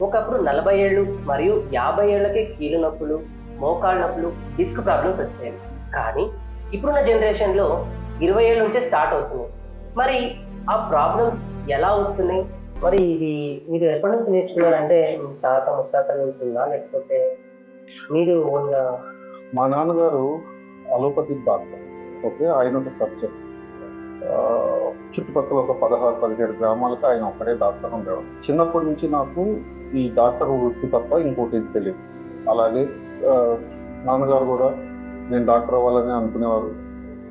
ఒకప్పుడు 40 ఏళ్ళు మరియు 50 ఏళ్లకే కీలు నొప్పులు, మోకాళ్ళ నొప్పులు, డిస్క్ ప్రాబ్లమ్స్ వచ్చాయి. కానీ ఇప్పుడున్న జనరేషన్‌లో 20 ఏళ్ళ నుంచే స్టార్ట్ అవుతున్నాయి. మరి ఆ ప్రాబ్లమ్స్ ఎలా వస్తున్నాయి? మరి ఇది మీరు ఎప్పటి నుంచి నేర్చుకున్నారంటే మీ తాత ముత్తాతల నుంచి ఉందా? లేకపోతే మీరు ఓన్‌గా మా నాన్నగారు అలోపతి డాక్టర్. ఓకే. ఆయన ఒక సర్జన్. చుట్టుపక్కల ఒక 16, 17 గ్రామాలకు ఆయన ఒక్కడే డాక్టర్ ఉండేవాడు. చిన్నప్పటి నుంచి నాకు ఈ డాక్టర్ వృత్తి తప్ప ఇంకోటి తెలియదు. అలాగే నాన్నగారు కూడా నేను డాక్టర్ అవ్వాలని అనుకునేవారు.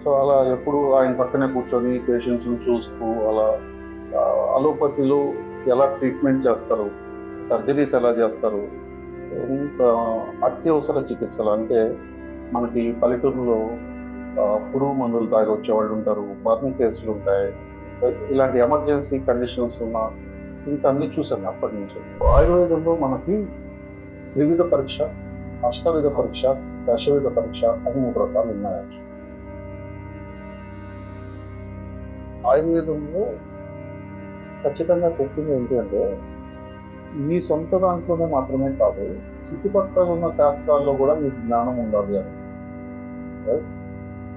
సో అలా ఎప్పుడు ఆయన పక్కనే కూర్చొని పేషెంట్స్ని చూస్తూ అలా అలోపతిలో ఎలా ట్రీట్మెంట్ చేస్తారు, సర్జరీస్ ఎలా చేస్తారు, ఇంకా అత్యవసర చికిత్సలు అంటే మనకి పల్లెటూరులో పురుగు మందులు తాగి వచ్చేవాళ్ళు ఉంటారు, బర్న్ కేసులు ఉంటాయి. ఇలాంటి ఎమర్జెన్సీ కండిషన్స్ ఉన్న ఇంకన్నీ చూసాను అప్పటి నుంచి. ఆయుర్వేదంలో మనకి త్రివిధ పరీక్ష, అష్టవిధ పరీక్ష, దశవిధ పరీక్ష అని 3 రకాలు ఉన్నాయి. ఆయుర్వేదంలో ఖచ్చితంగా చెప్పింది ఏంటి అంటే మీ సొంత దాంట్లోనే మాత్రమే కాదు, చుట్టుపక్కల ఉన్న శాస్త్రాల్లో కూడా మీకు జ్ఞానం ఉండాలి అని.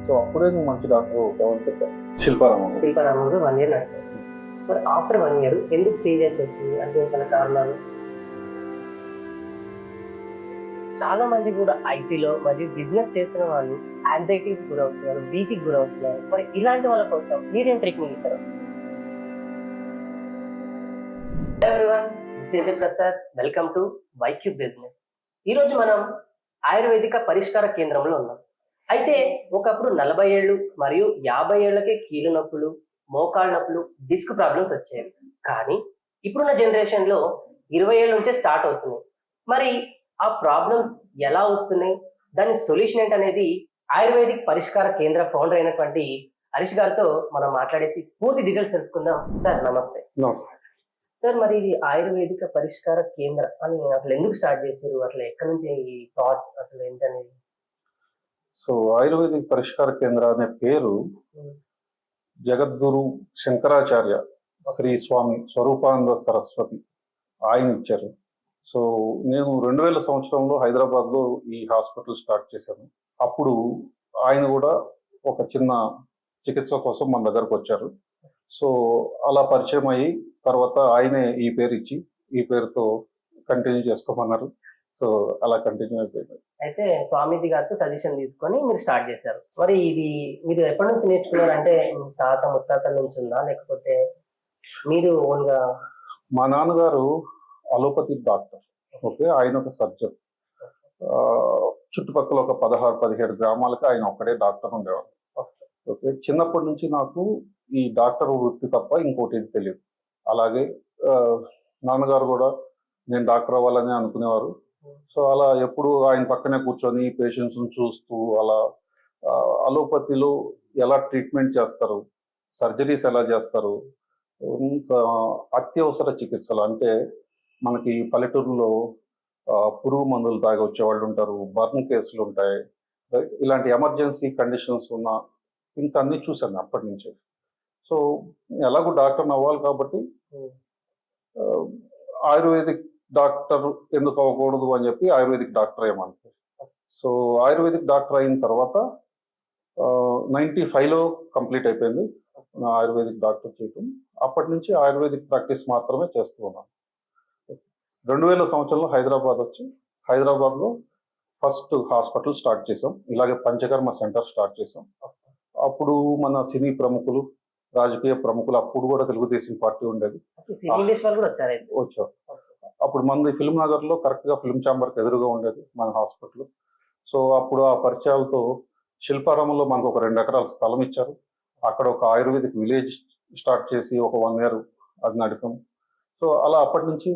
సో అప్పుడే నువ్వు మంచి డాక్టర్ అవుతావు అని చెప్పారు. శిల్పారామంలో 1 ఇయర్ నడిచారు. మరి ఆఫ్టర్ 1 ఇయర్ ఎందుకు చేంజెస్ వచ్చింది? అంటే గల కారణాలు? చాలా మంది కూడా ఐటీలో మరియు బిజినెస్ చేస్తున్న వాళ్ళు యాంగ్జైటీకి గురవుతున్నారు, బీపీకి గురవుతున్నారు. మరి ఇలాంటి వాళ్ళ కోసం మీరేం ట్రీట్మెంట్ ఇస్తారు? Everyone, Prasad, welcome to YQ business. ఈ రోజు మనం ఆయుర్వేదిక పరిష్కార కేంద్రంలో ఉన్నాం. అయితే ఒకప్పుడు 40 ఏళ్ళు మరియు 50 ఏళ్లకే కీలు నొప్పులు, మోకాళ్ళ నొప్పులు, డిస్క్ ప్రాబ్లమ్స్ వచ్చేవి. కానీ ఇప్పుడున్న జనరేషన్‌లో 20 ఏళ్ళ నుంచే స్టార్ట్ అవుతున్నాయి. మరి ఆ ప్రాబ్లమ్స్ ఎలా వస్తున్నాయి? దాని సొల్యూషన్ ఏంటనేది ఆయుర్వేదిక్ పరిష్కార కేంద్ర ఫౌండర్ అయినటువంటి హరీష్ గారితో మనం మాట్లాడేసి పూర్తి డీటెయిల్స్ తెలుసుకుందాం. సార్ నమస్తే. నమస్తే సార్, మరి ఇది ఆయుర్వేదిక పరిష్కార కేంద్ర అని అసలు ఎందుకు స్టార్ట్ చేశారు? అసలు ఎక్కడి నుంచి ఈ థాట్ అసలు ఏంటనేది? సో ఆయుర్వేదిక్ పరిష్కార కేంద్ర అనే పేరు జగద్గురు శంకరాచార్య శ్రీ స్వామి స్వరూపానంద సరస్వతి ఆయన ఇచ్చారు. సో నేను 2000 సంవత్సరంలో హైదరాబాద్లో ఈ హాస్పిటల్ స్టార్ట్ చేశాను. అప్పుడు ఆయన కూడా ఒక చిన్న చికిత్స కోసం మన దగ్గరకు వచ్చారు. సో అలా పరిచయం అయ్యి తర్వాత ఆయనే ఈ పేరు ఇచ్చి ఈ పేరుతో కంటిన్యూ చేసుకోమన్నారు. సో అలా కంటిన్యూ అయిపోయింది. అయితే స్వామీజీ గారితో సజెషన్ తీసుకొని మీరు స్టార్ట్ చేశారు. మరి ఇది మీరు ఎప్పటి నుంచి నేర్చుకున్నారు? అంటే మీ తాత ముత్తాతల నుంచి ఉందా? లేకపోతే మీరు ఓన్‌గా? మా నాన్నగారు అలోపతి డాక్టర్. ఓకే. ఆయన ఒక సర్జన్. చుట్టుపక్కల ఒక 16, 17 గ్రామాలకు ఆయన ఒక్కడే డాక్టర్ ఉండేవాడు. ఓకే. చిన్నప్పటి నుంచి నాకు ఈ డాక్టర్ వృత్తి తప్ప ఇంకోటి తెలియదు. అలాగే నాన్నగారు కూడా నేను డాక్టర్ అవ్వాలని అనుకునేవారు. సో అలా ఎప్పుడు ఆయన పక్కనే కూర్చొని పేషెంట్స్ని చూస్తూ అలా అలోపతిలో ఎలా ట్రీట్మెంట్ చేస్తారు, సర్జరీస్ ఎలా చేస్తారు, ఇంకా అత్యవసర చికిత్సలు అంటే మనకి పల్లెటూరులో పురుగు మందులు తాగి వచ్చేవాళ్ళు ఉంటారు, బర్న్ కేసులు ఉంటాయి. ఇలాంటి ఎమర్జెన్సీ కండిషన్స్ ఉన్న థింగ్స్ అన్నీ చూశాను అప్పటి నుంచి. సో ఎలాగో డాక్టర్ని అవ్వాలి కాబట్టి ఆయుర్వేదిక్ డాక్టర్ ఎందుకు అవ్వకూడదు అని చెప్పి ఆయుర్వేదిక్ డాక్టర్ అయ్యమంటారు. సో ఆయుర్వేదిక్ డాక్టర్ అయిన తర్వాత 95లో కంప్లీట్ అయిపోయింది నా ఆయుర్వేదిక్ డాక్టర్ చేయటం. అప్పటి నుంచి ఆయుర్వేదిక్ ప్రాక్టీస్ మాత్రమే చేస్తూ ఉన్నాను. 2000 సంవత్సరంలో హైదరాబాద్ వచ్చి హైదరాబాద్లో ఫస్ట్ హాస్పిటల్ స్టార్ట్ చేసాం. ఇలాగే పంచకర్మ సెంటర్ స్టార్ట్ చేసాం. అప్పుడు మన సినీ ప్రముఖులు, రాజకీయ ప్రముఖులు, అప్పుడు కూడా తెలుగుదేశం పార్టీ ఉండేది, వచ్చారు. అప్పుడు మనది ఫిల్మ్ నగర్లో కరెక్ట్గా ఫిల్మ్ ఛాంబర్కి ఎదురుగా ఉండేది మన హాస్పిటల్. సో అప్పుడు ఆ పరిచయాలతో శిల్పారామంలో మనకు ఒక 2 ఎకరాల స్థలం ఇచ్చారు. అక్కడ ఒక ఆయుర్వేదిక్ విలేజ్ స్టార్ట్ చేసి ఒక 1 ఇయర్ అది నడిపాం. సో అలా అప్పటి నుంచి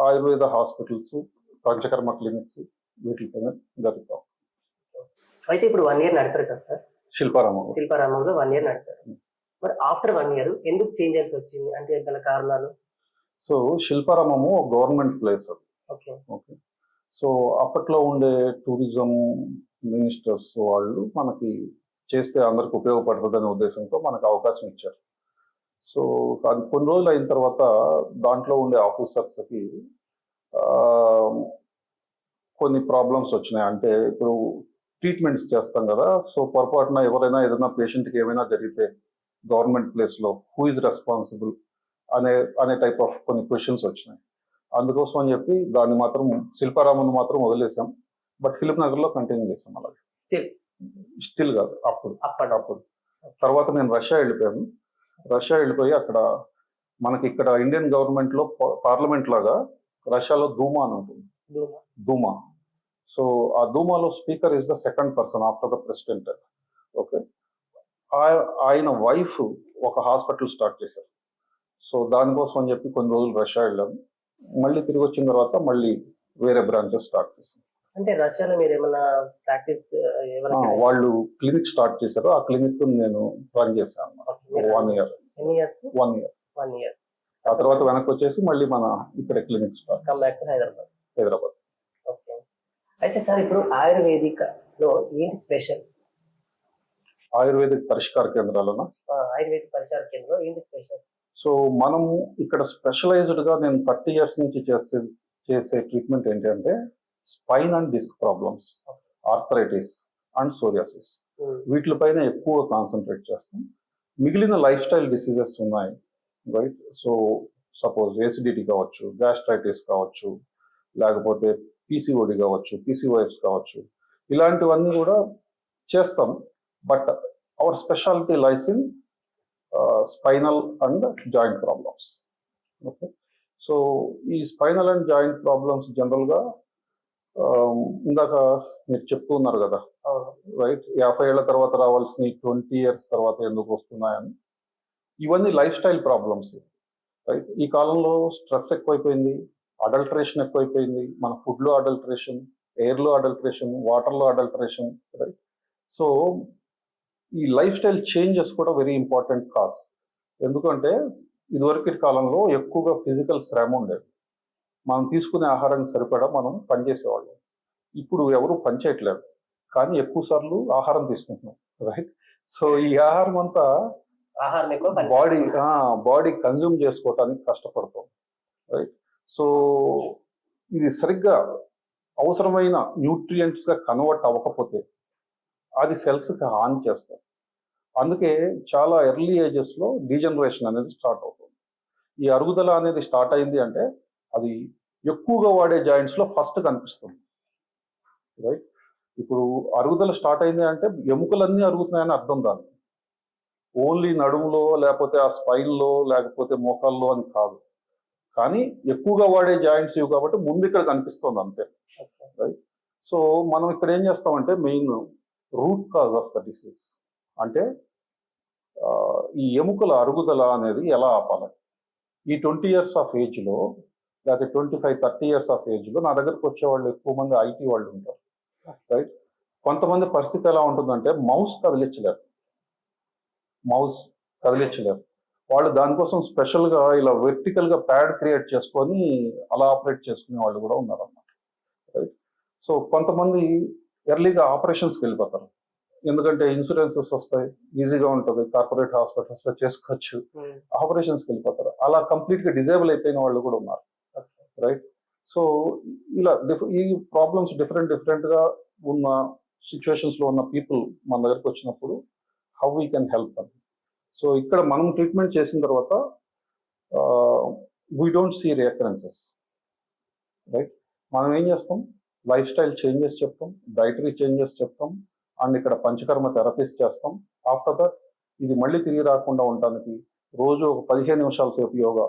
ఆయుర్వేద హాస్పిటల్స్, పంచకర్మ క్లినిక్స్ వీటిపైన జరుగుతాం. అయితే ఇప్పుడు 1 ఇయర్ నడిపారు కదా సార్ శిల్పారామంలో 1 ఇయర్ నడిపారు. మరి ఆఫ్టర్ 1 ఇయర్ ఎందుకు చేంజెస్ వచ్చింది? అంటే గల కారణాలు? సో శిల్పారామము గవర్నమెంట్ ప్లేస్ అది. ఓకే. సో అప్పట్లో ఉండే టూరిజం మినిస్టర్స్ వాళ్ళు మనకి చేస్తే అందరికి ఉపయోగపడుతుందనే ఉద్దేశంతో మనకు అవకాశం ఇచ్చారు. సో అది కొన్ని రోజులు అయిన తర్వాత దాంట్లో ఉండే ఆఫీసర్స్కి కొన్ని ప్రాబ్లమ్స్ వచ్చినాయి. అంటే ఇప్పుడు ట్రీట్మెంట్స్ చేస్తాం కదా, సో పొరపాటున ఎవరైనా ఏదైనా పేషెంట్కి ఏమైనా జరిగితే గవర్నమెంట్ ప్లేస్లో హూ ఇస్ రెస్పాన్సిబుల్ అనే అనే టైప్ ఆఫ్ కొన్ని క్వశ్చన్స్ వచ్చినాయి. అందుకోసం అని చెప్పి దాన్ని మాత్రం శిల్పారామన్ మాత్రం వదిలేసాం, బట్ ఫిలిం నగర్లో కంటిన్యూ చేసాం. అలాగే స్టిల్ కాదు, అప్పుడు తర్వాత నేను రష్యా వెళ్ళిపోయాను. రష్యా వెళ్ళిపోయి అక్కడ మనకి ఇక్కడ ఇండియన్ గవర్నమెంట్లో పార్లమెంట్ లాగా రష్యాలో దూమా అని ఉంటుంది. దూమా. సో ఆ దూమాలో speaker is the second person after the president. Okay, ఆయన వైఫ్ ఒక హాస్పిటల్ స్టార్ట్ చేశారు. సో దానికోసం అని చెప్పి కొన్ని రోజులు రష్యా వెళ్ళాము. మళ్ళీ తిరిగి వచ్చిన తర్వాత మళ్ళీ వేరే బ్రాంచెస్ స్టార్ట్ చేశాం. అంటే రష్యాలో మీరు ఏమైనా ప్రాక్టీస్ వాళ్ళు క్లినిక్ స్టార్ట్ చేశారు. ఆ క్లినిక్ నేను రన్ చేశాను 1 year. 1 year. ఆ తర్వాత వెనక్కి వచ్చేసి మళ్ళీ మన ఇక్కడ clinic start come back to Hyderabad. Okay. అయితే సార్ ఇప్పుడు ఆయుర్వేదికలో ఏంటి స్పెషల్? ఆయుర్వేదిక్ పరిష్కార కేంద్రాలనా? ఆయుర్వేదిక్ పరిష్కార కేంద్రంలో ఏంటి స్పెషల్? సో మనము ఇక్కడ స్పెషలైజ్డ్ గా నేను 30 years నుంచి చేసే ట్రీట్మెంట్ ఏంటంటే spine and disc problems, arthritis and psoriasis, వీటిపైన ఎక్కువ కాన్సన్ట్రేట్ చేస్తాం. మిగిలిన లైఫ్ స్టైల్ డిసీజెస్ ఉన్నాయి, రైట్? సో సపోజ్ ఏసిడిటీ కావచ్చు, గ్యాస్ట్రైటిస్ కావచ్చు, లేకపోతే పీసీఓడి కావచ్చు, పీసీఓఎస్ కావచ్చు, ఇలాంటివన్నీ కూడా చేస్తాం. But our speciality lies in spinal and joint problems. Okay, so ఈ స్పైనల్ అండ్ జాయింట్ ప్రాబ్లమ్స్ జనరల్గా ఇందాక మీరు చెప్తూ ఉన్నారు కదా, రైట్, 50 ఏళ్ల తర్వాత రావాల్సిన 20 years తర్వాత ఎందుకు వస్తున్నాయని. ఇవన్నీ లైఫ్ స్టైల్ ప్రాబ్లమ్స్, రైట్? ఈ కాలంలో స్ట్రెస్ ఎక్కువైపోయింది, అడల్టరేషన్ ఎక్కువైపోయింది. మన ఫుడ్లో అడల్టరేషన్, ఎయిర్లో అడల్టరేషన్, వాటర్లో అడల్టరేషన్, రైట్? సో ఈ లైఫ్ స్టైల్ చేంజెస్ కూడా వెరీ ఇంపార్టెంట్ కాజ్. ఎందుకంటే ఇదివరకు కాలంలో ఎక్కువగా ఫిజికల్ శ్రమ ఉండేది. మనం తీసుకునే ఆహారానికి సరిపడా మనం పనిచేసేవాళ్ళం. ఇప్పుడు ఎవరు పనిచేయట్లేదు, కానీ ఎక్కువ సార్లు ఆహారం తీసుకుంటున్నాం, రైట్? సో ఈ ఆహారం అంతా బాడీ కన్జ్యూమ్ చేసుకోవటానికి కష్టపడతాం, రైట్? సో ఇది సరిగ్గా అవసరమైన న్యూట్రియంట్స్ గా కన్వర్ట్ అవ్వకపోతే అది సెల్స్ కి హాని చేస్తాయి. అందుకే చాలా ఎర్లీ ఏజెస్ లో డీజనరేషన్ అనేది స్టార్ట్ అవుతుంది. ఈ అరుగుదల అనేది స్టార్ట్ అయింది అంటే అది ఎక్కువగా వాడే జాయింట్స్ లో ఫస్ట్ కనిపిస్తుంది, రైట్? ఇప్పుడు అరుగుదల స్టార్ట్ అయింది అంటే ఎముకలన్నీ అరుగుతున్నాయని అర్థం కాదు. ఓన్లీ నడుములో, లేకపోతే ఆ స్పైన్లో, లేకపోతే మోకాల్లో అని కాదు. కానీ ఎక్కువగా వాడే జాయింట్స్ ఇవి కాబట్టి ముందు ఇక్కడ కనిపిస్తుంది అంతే, రైట్? సో మనం ఇక్కడ ఏం చేస్తామంటే main root cause of the disease అంటే ఈ ఎముకల అరుగుదల అనేది ఎలా ఆపాలి. ఈ 20 years ఆఫ్ ఏజ్లో, లేకపోతే 25-30 years ఆఫ్ ఏజ్లో నా దగ్గరకు వచ్చే వాళ్ళు ఎక్కువ మంది ఐటీ వాళ్ళు ఉంటారు, రైట్? కొంతమంది పరిస్థితి ఎలా ఉంటుందంటే మౌస్ కదిలించలేరు. వాళ్ళు దానికోసం స్పెషల్గా ఇలా వెర్టికల్గా ప్యాడ్ క్రియేట్ చేసుకొని అలా ఆపరేట్ చేసుకునే వాళ్ళు కూడా ఉన్నారు అన్నమాట, రైట్? సో కొంతమంది ఎర్లీగా ఆపరేషన్స్కి వెళ్ళిపోతారు, ఎందుకంటే ఇన్సూరెన్సెస్ వస్తాయి, ఈజీగా ఉంటుంది, కార్పొరేట్ హాస్పిటల్స్లో చేసుకోవచ్చు, ఆపరేషన్స్కి వెళ్ళిపోతారు. అలా కంప్లీట్గా డిజేబుల్ అయిపోయిన వాళ్ళు కూడా ఉన్నారు, రైట్? సో ఇలా ఈ ప్రాబ్లమ్స్ డిఫరెంట్గా ఉన్న సిచ్యువేషన్స్లో ఉన్న పీపుల్ మన దగ్గరకు వచ్చినప్పుడు how we can help them. So ఇక్కడ మనం ట్రీట్మెంట్ చేసిన తర్వాత we don't see recurrences, right? మనం ఏం చేస్తాం, లైఫ్ స్టైల్ చేంజెస్ చెప్తాం, డైటరీ చేంజెస్ చెప్తాం, అండ్ ఇక్కడ పంచకర్మ థెరపీస్ చేస్తాం. ఆఫ్టర్ దట్ ఇది మళ్ళీ తిరిగి రాకుండా ఉండడానికి రోజు ఒక 15 నిమిషాల సేపు యోగా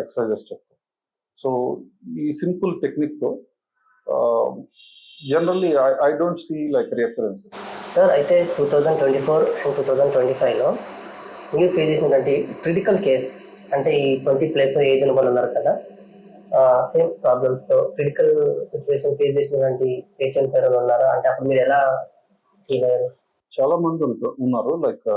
ఎక్సర్సైజెస్ చెప్తాం. సో ఈ సింపుల్ టెక్నిక్తో generally I don't see like recurrences. Sir అయితే 2024 అండ్ 2025లో మీరు ఫేస్ చేసినటువంటి క్రిటికల్ కేస్ అంటే ఈ 20+ ఏజ్ ఉన్న వాళ్ళు ఉన్నారు కదా, సేమ్ ప్రాబ్లమ్స్తో క్రిటికల్ సిచ్యువేషన్ ఫేస్ చేసినటువంటి పేషెంట్స్ ఎవరైనా ఉన్నారా? అంటే అప్పుడు మీరు ఎలా ఫీల్ అయ్యారు? చాలా మంది ఉన్నారు. లైక్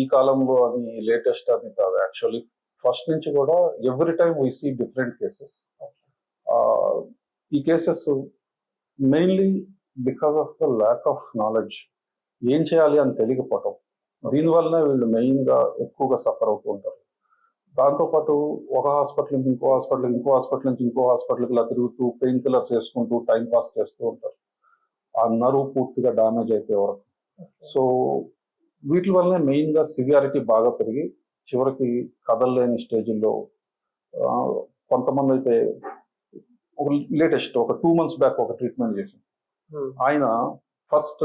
ఈ కాలంలో అది లేటెస్ట్ అని కాదు, యాక్చువల్లీ ఫస్ట్ నుంచి కూడా every time we see different cases. ఈ cases mainly because of the lack of knowledge, ఏం చేయాలి అని తెలియకపోవటం, దీనివల్లనే వీళ్ళు మెయిన్గా ఎక్కువగా సఫర్ అవుతూ ఉంటారు. దాంతోపాటు ఒక హాస్పిటల్ నుంచి ఇంకో హాస్పిటల్, ఇంకో హాస్పిటల్ నుంచి ఇంకో హాస్పిటల్కి ఇలా తిరుగుతూ పెయిన్ కిల్లర్స్ వేసుకుంటూ టైం పాస్ చేస్తూ ఉంటారు. ఆ నరువు పూర్తిగా డ్యామేజ్ అయిపోయే వరకు. సో వీటి వల్లనే మెయిన్గా సివియారిటీ బాగా పెరిగి చివరికి కదలలేని స్టేజ్లో కొంతమంది అయితే ఒక లేటెస్ట్ ఒక 2 months బ్యాక్ ఒక ట్రీట్మెంట్ చేసాం. ఆయన ఫస్ట్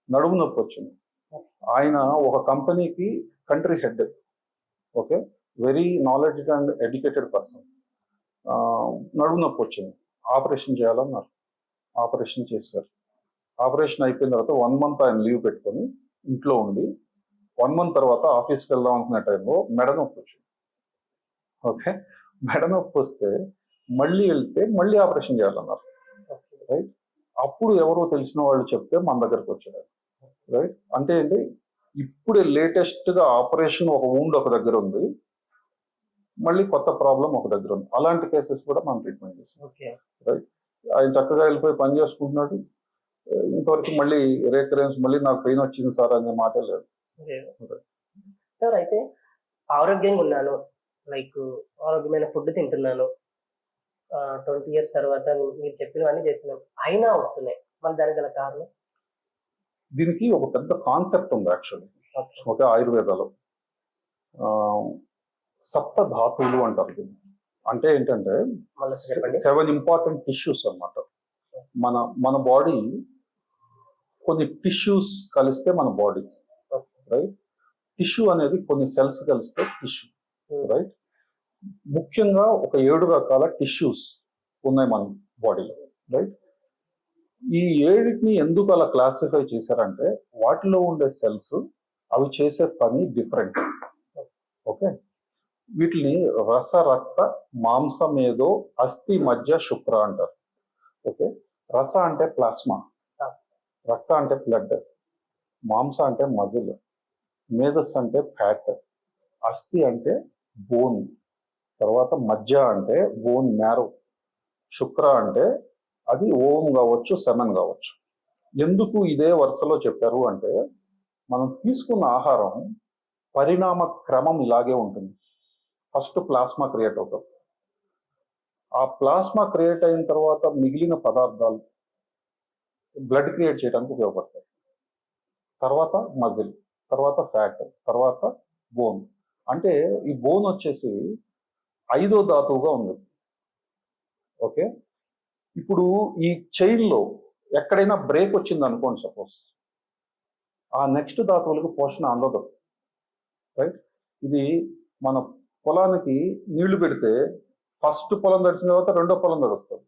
నడుము నొప్పి వచ్చింది. ఆయన ఒక కంపెనీకి country head, okay, very knowledge and educated person. నడుము నొప్పి వచ్చింది, ఆపరేషన్ చేయాలన్నారు. ఆపరేషన్ చేశారు. ఆపరేషన్ అయిపోయిన తర్వాత 1 month ఆయన లీవ్ పెట్టుకొని ఇంట్లో ఉండి 1 month తర్వాత ఆఫీస్కి వెళ్దాం అనుకునే టైంలో మెడ నొప్పి వచ్చింది. ఓకే, మెడ నొప్పి వస్తే మళ్ళీ వెళ్తే మళ్ళీ ఆపరేషన్ చేయాలన్నారు. రైట్, అప్పుడు ఎవరో తెలిసిన వాళ్ళు చెప్తే మన దగ్గరకు వచ్చారు. రైట్, అంటే ఏంటి, ఇప్పుడే లేటెస్ట్గా ఆపరేషన్ ఒక వూండ్ ఒక దగ్గర ఉంది, మళ్ళీ కొత్త ప్రాబ్లం ఒక దగ్గర ఉంది. అలాంటి కేసెస్ కూడా మనం ట్రీట్మెంట్ చేస్తాం. రైట్, ఆయన చక్కగా వెళ్ళిపోయి పని చేసుకుంటున్నాడు. ఇంతవరకు మళ్ళీ రేకరెన్స్ మళ్ళీ నాకు పెయిన్ వచ్చింది సార్ అనే మాట లేదు. సార్ అయితే ఆరోగ్యంగా ఉన్నాను, లైక్ ఆరోగ్యమైన ఫుడ్ తింటున్నాను, 20 years తర్వాత మీరు చెప్పినవన్నీ చేస్తున్నాం, అయినా వస్తున్నాయి, మరి దానికి గల కారణం? దీనికి ఒక పెద్ద కాన్సెప్ట్ ఉంది యాక్చువల్లీ. ఒక ఆయుర్వేదాలో సప్త ధాతువులు అంటారు దీన్ని. అంటే ఏంటంటే 7 ఇంపార్టెంట్ టిష్యూస్ అన్నమాట. మన బాడీ కొన్ని టిష్యూస్ కలిస్తే మన బాడీ, రైట్. టిష్యూ అనేది కొన్ని సెల్స్ కలిస్తే టిష్యూ, రైట్. ముఖ్యంగా ఒక 7 రకాల టిష్యూస్ ఉన్నాయి మన బాడీలో, రైట్. ఈ 7ని ఎందుకు అలా క్లాసిఫై చేశారంటే వాటిలో ఉండే సెల్స్ అవి చేసే పని డిఫరెంట్. ఓకే, వీటిని రస, రక్త, మాంసమేదో, అస్థి, మజ్జ, శుక్ర అంటారు. ఓకే, రస అంటే ప్లాస్మా, రక్త అంటే బ్లడ్, మాంస అంటే మజిల్, మేధస్ అంటే ఫ్యాట్, అస్థి అంటే బోన్, తర్వాత మజ్జ అంటే బోన్ మ్యారో, శుక్ర అంటే అది ఓం కావచ్చు, సెమెన్ కావచ్చు. ఎందుకు ఇదే వరుసలో చెప్పారు అంటే మనం తీసుకున్న ఆహారం పరిణామ క్రమం ఇలాగే ఉంటుంది. ఫస్ట్ ప్లాస్మా క్రియేట్ అవుతుంది. ఆ ప్లాస్మా క్రియేట్ అయిన తర్వాత మిగిలిన పదార్థాలు బ్లడ్ క్రియేట్ చేయడానికి ఉపయోగపడతాయి. తర్వాత మజిల్, తర్వాత ఫ్యాట్, తర్వాత బోన్. అంటే ఈ బోన్ వచ్చేసి 5వ ధాతువుగా ఉంది. ఓకే, ఇప్పుడు ఈ చైన్లో ఎక్కడైనా బ్రేక్ వచ్చింది అనుకోండి సపోజ్, ఆ నెక్స్ట్ ధాతువులకు పోషణ అందదు. రైట్, ఇది మన పొలానికి నీళ్లు పెడితే ఫస్ట్ పొలం తడిచిన తర్వాత రెండో పొలం తడుస్తుంది.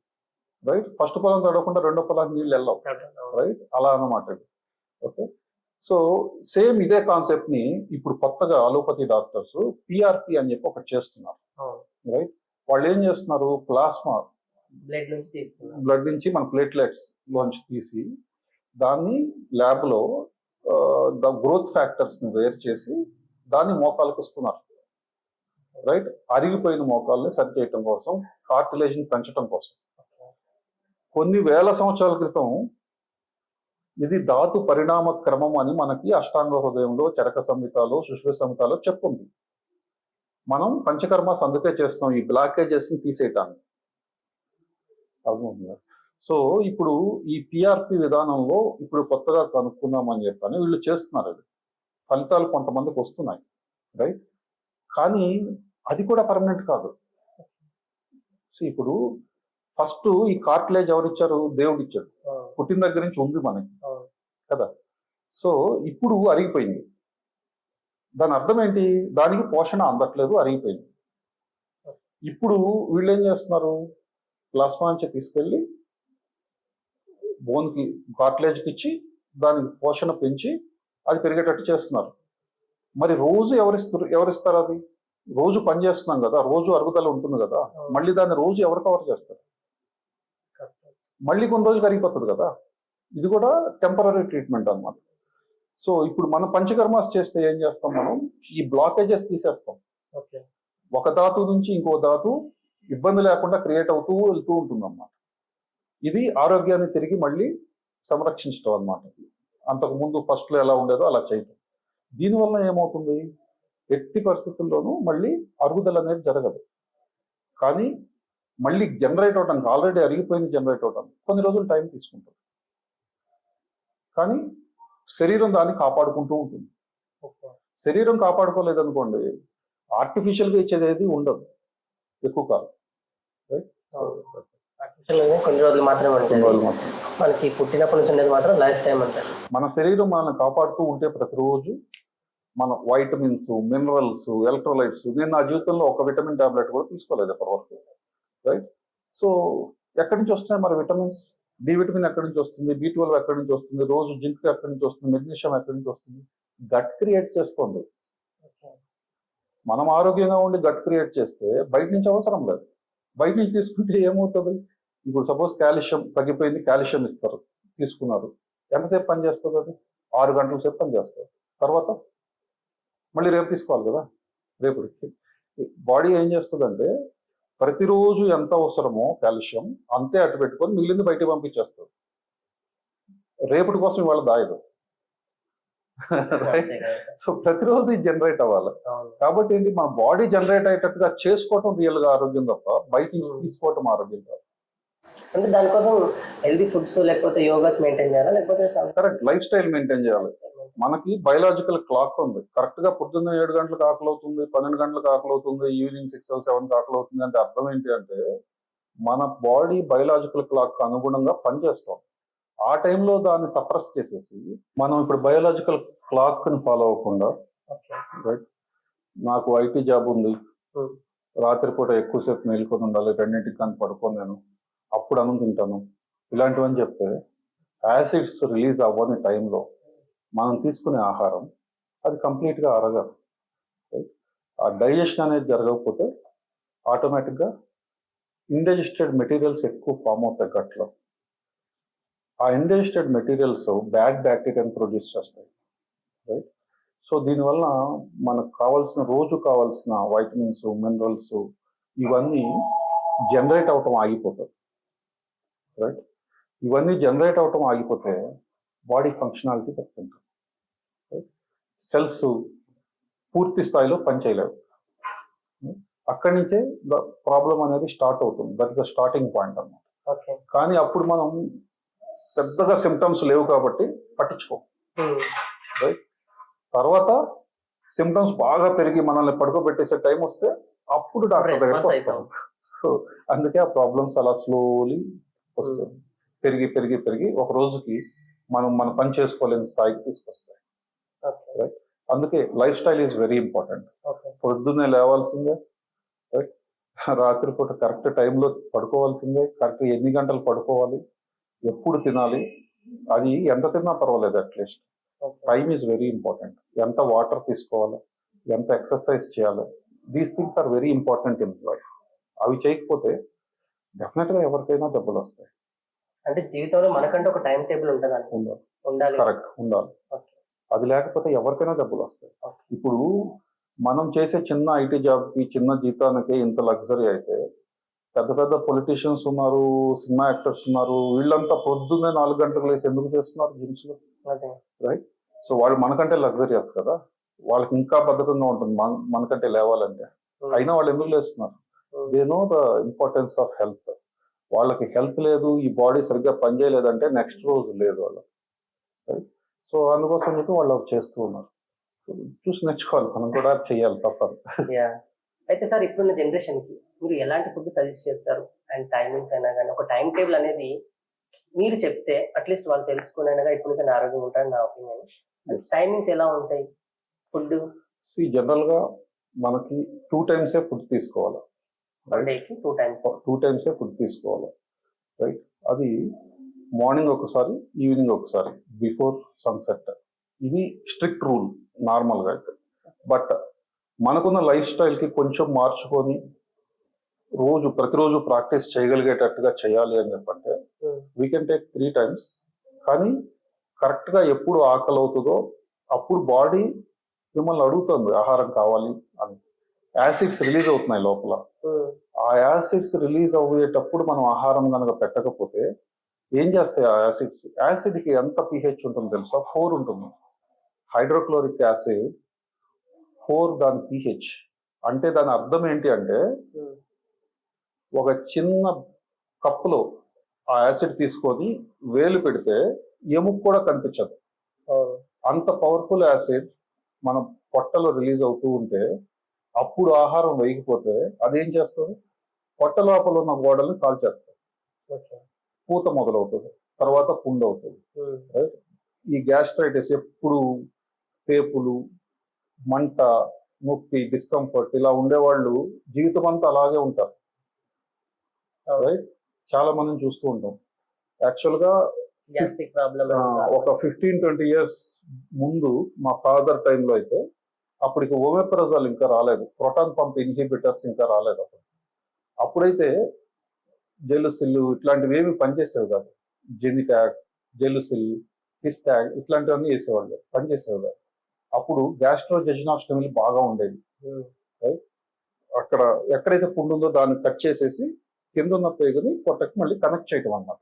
రైట్, ఫస్ట్ పొలం తడవకుండా రెండో పొలానికి నీళ్ళు వెళ్ళవు. రైట్, అలా అన్నమాట ఇది. ఓకే, సో సేమ్ ఇదే కాన్సెప్ట్ ని ఇప్పుడు కొత్తగా అలోపతి డాక్టర్స్ పిఆర్పి అని చెప్పి ఒకటి చేస్తున్నారు. రైట్, వాళ్ళు ఏం చేస్తున్నారు, ప్లాస్మా బ్లడ్ నుంచి మన ప్లేట్లెట్స్ లోంచి తీసి దాన్ని ల్యాబ్ లో గ్రోత్ ఫ్యాక్టర్స్ ని వేరు చేసి దాన్ని మోకాలకు ఇస్తున్నారు. రైట్, అరిగిపోయిన మోకాల్ని సరి చేయటం కోసం, కార్టిలేజ్ ని పెంచడం కోసం. కొన్ని వేల సంవత్సరాల క్రితం ఇది ధాతు పరిణామ క్రమం అని మనకి అష్టాంగ హృదయంలో, చరక సంహితలో, సుశ్రుత సంహితలో చెప్పుంది. మనం పంచకర్మాస్ అందుకే చేస్తాం, ఈ బ్లాకేజెస్ ని తీసేయటానికి. అర్థమవుతుందా? సో ఇప్పుడు ఈ పిఆర్పి విధానంలో ఇప్పుడు కొత్తగా కనుక్కుందామని చెప్పని వీళ్ళు చేస్తున్నారు. అది ఫలితాలు కొంతమందికి వస్తున్నాయి. రైట్, కానీ అది కూడా పర్మనెంట్ కాదు. సో ఇప్పుడు ఫస్ట్ ఈ కార్టిలేజ్ ఎవరిచ్చారు, దేవుడు ఇచ్చాడు. పుట్టిన దగ్గర నుంచి ఉంది మనకి కదా. సో ఇప్పుడు అరిగిపోయింది, దాని అర్థం ఏంటి, దానికి పోషణ అందట్లేదు, అరిగిపోయింది. ఇప్పుడు వీళ్ళు ఏం చేస్తున్నారు, ప్లాస్మా నుంచి తీసుకెళ్ళి బోన్కి, కార్టిలేజ్కి ఇచ్చి దానికి పోషణ పెంచి అది పెరిగేటట్టు చేస్తున్నారు. మరి రోజు ఎవరిస్తారు అది? రోజు పని చేస్తున్నాం కదా, రోజు అరుగుదల ఉంటుంది కదా, మళ్ళీ దాన్ని రోజు ఎవరు కవర్ చేస్తారు? మళ్ళీ కొన్ని రోజులు కరిగిపోతుంది కదా. ఇది కూడా టెంపరీ ట్రీట్మెంట్ అన్నమాట. సో ఇప్పుడు మనం పంచకర్మాస్ చేస్తే ఏం చేస్తాం, మనం ఈ బ్లాకేజెస్ తీసేస్తాం. ఒక ధాతు నుంచి ఇంకో ధాతు ఇబ్బంది లేకుండా క్రియేట్ అవుతూ వెళ్తూ ఉంటుంది అన్నమాట. ఇది ఆరోగ్యాన్ని తిరిగి మళ్ళీ సంరక్షించడం అన్నమాట. అంతకు ముందు ఫస్ట్లో ఎలా ఉండేదో అలా చేయటం. దీనివల్ల ఏమవుతుంది, ఎట్టి పరిస్థితుల్లోనూ మళ్ళీ అరుగుదల అనేది జరగదు. కానీ మళ్ళీ జనరేట్ అవడానికి ఆల్రెడీ అరిగిపోయింది జనరేట్ అవడానికి కొన్ని రోజులు టైం తీసుకుంటుంది. కానీ శరీరం దాన్ని కాపాడుకుంటూ ఉంటుంది. శరీరం కాపాడుకోలేదనుకోండి ఆర్టిఫిషియల్గా ఇచ్చేది ఉండదు ఎక్కువ కాలం. రైట్? కొన్ని రోజులు మాత్రమే ఉంటుంది. మనకి పుట్టినప్పటి నుంచి ఉండేది మాత్రం లైఫ్ టైం అంటారు. మన శరీరం మనల్ని కాపాడుతూ ఉంటే ప్రతిరోజు మన వైటమిన్స్, మినరల్స్, ఎలక్ట్రోలైట్స్, నేను నా జీవితంలో ఒక విటమిన్ టాబ్లెట్ కూడా తీసుకోలేదు ఎప్పటివరకు. రైట్? సో ఎక్కడి నుంచి వస్తున్నాయి మరి విటమిన్స్? డి విటమిన్ ఎక్కడి నుంచి వస్తుంది, B12 ఎక్కడి నుంచి వస్తుంది, రోజు జింక్ ఎక్కడి నుంచి వస్తుంది, మెగ్నీషియం ఎక్కడి నుంచి వస్తుంది? గట్ క్రియేట్ చేస్తుంది. మనం ఆరోగ్యంగా ఉండి గట్ క్రియేట్ చేస్తే బయట నుంచి అవసరం లేదు. బయట నుంచి తీసుకుంటే ఏమవుతుంది? ఇప్పుడు సపోజ్ కాల్షియం తగ్గిపోయింది, కాల్షియం ఇస్తారు, తీసుకున్నారు, ఎంతసేపు పనిచేస్తుంది? అది 6 గంటల సేపు పనిచేస్తుంది. తర్వాత మళ్ళీ రేపు తీసుకోవాలి కదా. రేపటికి బాడీ ఏం చేస్తుందంటే ప్రతిరోజు ఎంత అవసరమో కాల్షియం అంతే అటు పెట్టుకొని మిగిలింది బయటకు పంపించేస్తుంది. రేపటి కోసం ఇవాళ దాయదు. సో ప్రతిరోజు ఇది జనరేట్ అవ్వాలి. కాబట్టి ఏంటి, మన బాడీ జనరేట్ అయ్యేటట్టుగా చేసుకోవటం రియల్ గా ఆరోగ్యం తప్ప బయట నుంచి తీసుకోవటం ఆరోగ్యం కాదు. అంటే దానికోసం హెల్దీ ఫుడ్స్ లేకపోతే యోగాస్ మెయింటైన్ చేయాలా, లేకపోతే కరెక్ట్ లైఫ్ స్టైల్ మెయింటైన్ చేయాలి. మనకి బయలాజికల్ క్లాక్ ఉంది. కరెక్ట్ గా పొద్దున్న 7 గంటలకు ఆకలి అవుతుంది, 12 గంటలకు ఆకలి అవుతుంది, ఈవినింగ్ 6 or 7 ఆకలి అవుతుంది అంటే అర్థం ఏంటి అంటే మన బాడీ బయలాజికల్ క్లాక్ అనుగుణంగా పనిచేస్తాం. ఆ టైంలో దాన్ని సప్రెస్ చేసేసి మనం ఇప్పుడు బయలాజికల్ క్లాక్ ని ఫాలో అవ్వకుండా, రైట్, నాకు ఐటీ జాబ్ ఉంది, రాత్రిపూట ఎక్కువసేపు మేలుకొని ఉండాలి, 2ంటికి కానీ పడుకోను నేను, అప్పుడు అన్నం తింటాను, ఇలాంటివని చెప్తే యాసిడ్స్ రిలీజ్ అవ్వని టైంలో మనం తీసుకునే ఆహారం అది కంప్లీట్గా అరగదు. ఆ డైజెషన్ అనేది జరగకపోతే ఆటోమేటిక్గా ఇండైజెస్టెడ్ మెటీరియల్స్ ఎక్కువ ఫామ్ అవుతాయి గట్లో. ఆ ఇండైజెస్టెడ్ మెటీరియల్స్ బ్యాడ్ బ్యాక్టీరియాని ప్రొడ్యూస్ చేస్తాయి. రైట్? సో దీనివల్ల మనకు కావాల్సిన రోజు కావాల్సిన వైటమిన్స్, మినరల్స్ ఇవన్నీ జనరేట్ అవటం ఆగిపోతుంది. రైట్? ఇవన్నీ జనరేట్ అవటం ఆగిపోతే బాడీ ఫంక్షనాలిటీ తగ్గుతుంది. సెల్స్ పూర్తి స్థాయిలో పనిచేయలేవు. అక్కడి నుంచే ప్రాబ్లం అనేది స్టార్ట్ అవుతుంది. That is the starting point అన్నమాట. కానీ అప్పుడు మనం పెద్దగా సిమ్టమ్స్ లేవు కాబట్టి పట్టించుకోం. రైట్? తర్వాత సిమ్టమ్స్ బాగా పెరిగి మనల్ని పడుకోబెట్టేసే టైం వస్తే అప్పుడు డాక్టర్ దగ్గరికి వస్తాం. సో అందుకే ఆ ప్రాబ్లమ్స్ అలా స్లోలీ వస్తాయి. పెరిగి పెరిగి పెరిగి ఒక రోజుకి మన పని చేసుకోలేని స్థాయికి తీసుకొస్తాయి. రైట్? అందుకే life style is very important. పొద్దున్నే లేవాల్సిందే, రైట్, రాత్రిపూట కరెక్ట్ టైంలో పడుకోవాల్సిందే, కరెక్ట్ 8 గంటలు పడుకోవాలి, ఎప్పుడు తినాలి, అది ఎంత తిన్నా పర్వాలేదు, at least time is very important. ఎంత వాటర్ తీసుకోవాలి, ఎంత ఎక్సర్సైజ్ చేయాలి, these things are very important in life. అవి చేయకపోతే డెఫినెట్గా ఎవరికైనా డబ్బులు వస్తాయి. అంటే జీవితంలో మనకంటే ఒక టైం టేబుల్ ఉండాలి. కరెక్ట్, ఉండాలి. అది లేకపోతే ఎవరికైనా డబ్బులు వస్తాయి. ఇప్పుడు మనం చేసే చిన్న ఐటీ జాబ్కి, చిన్న జీతానికి ఇంత లగ్జరీ అయితే పెద్ద పెద్ద పొలిటీషియన్స్ ఉన్నారు, సినిమా యాక్టర్స్ ఉన్నారు, వీళ్ళంతా పొద్దున్నే 4 గంటలకు లేసి ఎందుకు చేస్తున్నారు జిమ్స్ లో? రైట్? సో వాళ్ళు మనకంటే లగ్జరియస్ కదా, వాళ్ళకి ఇంకా బద్ధకంగా ఉంటుంది మనకంటే లేవాలంటే. అయినా వాళ్ళు ఎందుకు లేస్తున్నారు? They know the importance of health. వాళ్ళకి హెల్త్ లేదు, ఈ బాడీ సరిగ్గా పనిచేయలేదంటే నెక్స్ట్ రోజు లేదు వాళ్ళు. రైట్? సో అందుకోసం చెప్పి వాళ్ళు చేస్తూ ఉన్నారు. చూసి నేర్చుకోవాలి, మనం కూడా చేయాలి, తప్పదు. అయితే సార్ ఇప్పుడున్న జనరేషన్ కి మీరు ఎలాంటి ఫుడ్ సజెస్ట్ చేస్తారు? అండ్ టైమింగ్స్ అయినా కానీ ఒక టైం టేబుల్ అనేది మీరు చెప్తే అట్లీస్ట్ వాళ్ళు తెలుసుకునేగా ఇప్పుడు నుంచి ఆరోగ్యం ఉంటారని నా ఒపీనియన్. టైమింగ్స్ ఎలా ఉంటాయి ఫుడ్? జనరల్ గా మనకి 2 times ఫుడ్ తీసుకోవాలి. డేకి 2 times ఫుడ్ తీసుకోవాలి. రైట్? అది మార్నింగ్ ఒకసారి, ఈవినింగ్ ఒకసారి, బిఫోర్ సన్సెట్. ఇది స్ట్రిక్ట్ రూల్ నార్మల్గా అయితే. బట్ మనకున్న లైఫ్ స్టైల్కి కొంచెం మార్చుకొని ప్రతిరోజు ప్రాక్టీస్ చేయగలిగేటట్టుగా చేయాలి అని చెప్పంటే వీ కెన్ టేక్ 3 times. కానీ కరెక్ట్గా ఎప్పుడు ఆకలి అవుతుందో అప్పుడు బాడీ మిమ్మల్ని అడుగుతుంది ఆహారం కావాలి అని. యాసిడ్స్ రిలీజ్ అవుతున్నాయి లోపల. ఆ యాసిడ్స్ రిలీజ్ అయ్యేటప్పుడు మనం ఆహారం కనుక పెట్టకపోతే ఏం చేస్తాయి ఆ యాసిడ్స్? యాసిడ్కి ఎంత pH ఉంటుంది తెలుసా? 4 ఉంటుంది. హైడ్రోక్లోరిక్ యాసిడ్ 4 దాని pH. అంటే దాని అర్థం ఏంటి అంటే ఒక చిన్న కప్పులో ఆ యాసిడ్ తీసుకొని వేలు పెడితే ఎముక కూడా కనిపించదు. అంత పవర్ఫుల్ యాసిడ్ మన పొట్టలో రిలీజ్ అవుతూ ఉంటే అప్పుడు ఆహారం వేయకపోతే అదేం చేస్తుంది, పొట్ట లోపల ఉన్న గోడల్ని కాల్చేస్తుంది, పూత మొదలవుతుంది, తర్వాత పుండు అవుతుంది. రైట్. ఈ గ్యాస్ట్రైటిస్ ఎప్పుడు తేపులు, మంట, నొప్పి, డిస్కంఫర్ట్ ఇలా ఉండేవాళ్ళు జీవితం అంతా అలాగే ఉంటారు. రైట్. చాలా మందిని చూస్తూ ఉంటాం. యాక్చువల్గా గ్యాస్ట్రిక్ ప్రాబ్లమ్ ఒక 15-20 ఇయర్స్ ముందు మా ఫాదర్ టైంలో అయితే అప్పటికి ఓమెప్రజాల్ ఇంకా రాలేదు, ప్రోటాన్ పంప్ ఇన్హిబిటర్స్ ఇంకా రాలేదు. అప్పుడైతే జెలుసిల్ ఇట్లాంటివి ఏమి పనిచేసేవి కాదు. జెనిటాగ్, జెలుసిల్, హిస్టాగ్ ఇట్లాంటివన్నీ వేసేవాళ్ళు, పనిచేసేవి కాదు. అప్పుడు గ్యాస్ట్రోజెజినాస్టమీ బాగా ఉండేది. రైట్. అక్కడ ఎక్కడైతే పుండు ఉందో దాన్ని కట్ చేసేసి కింద ఉన్న పేగుని పొట్టకి మళ్ళీ కనెక్ట్ చేయటం అన్నమాట.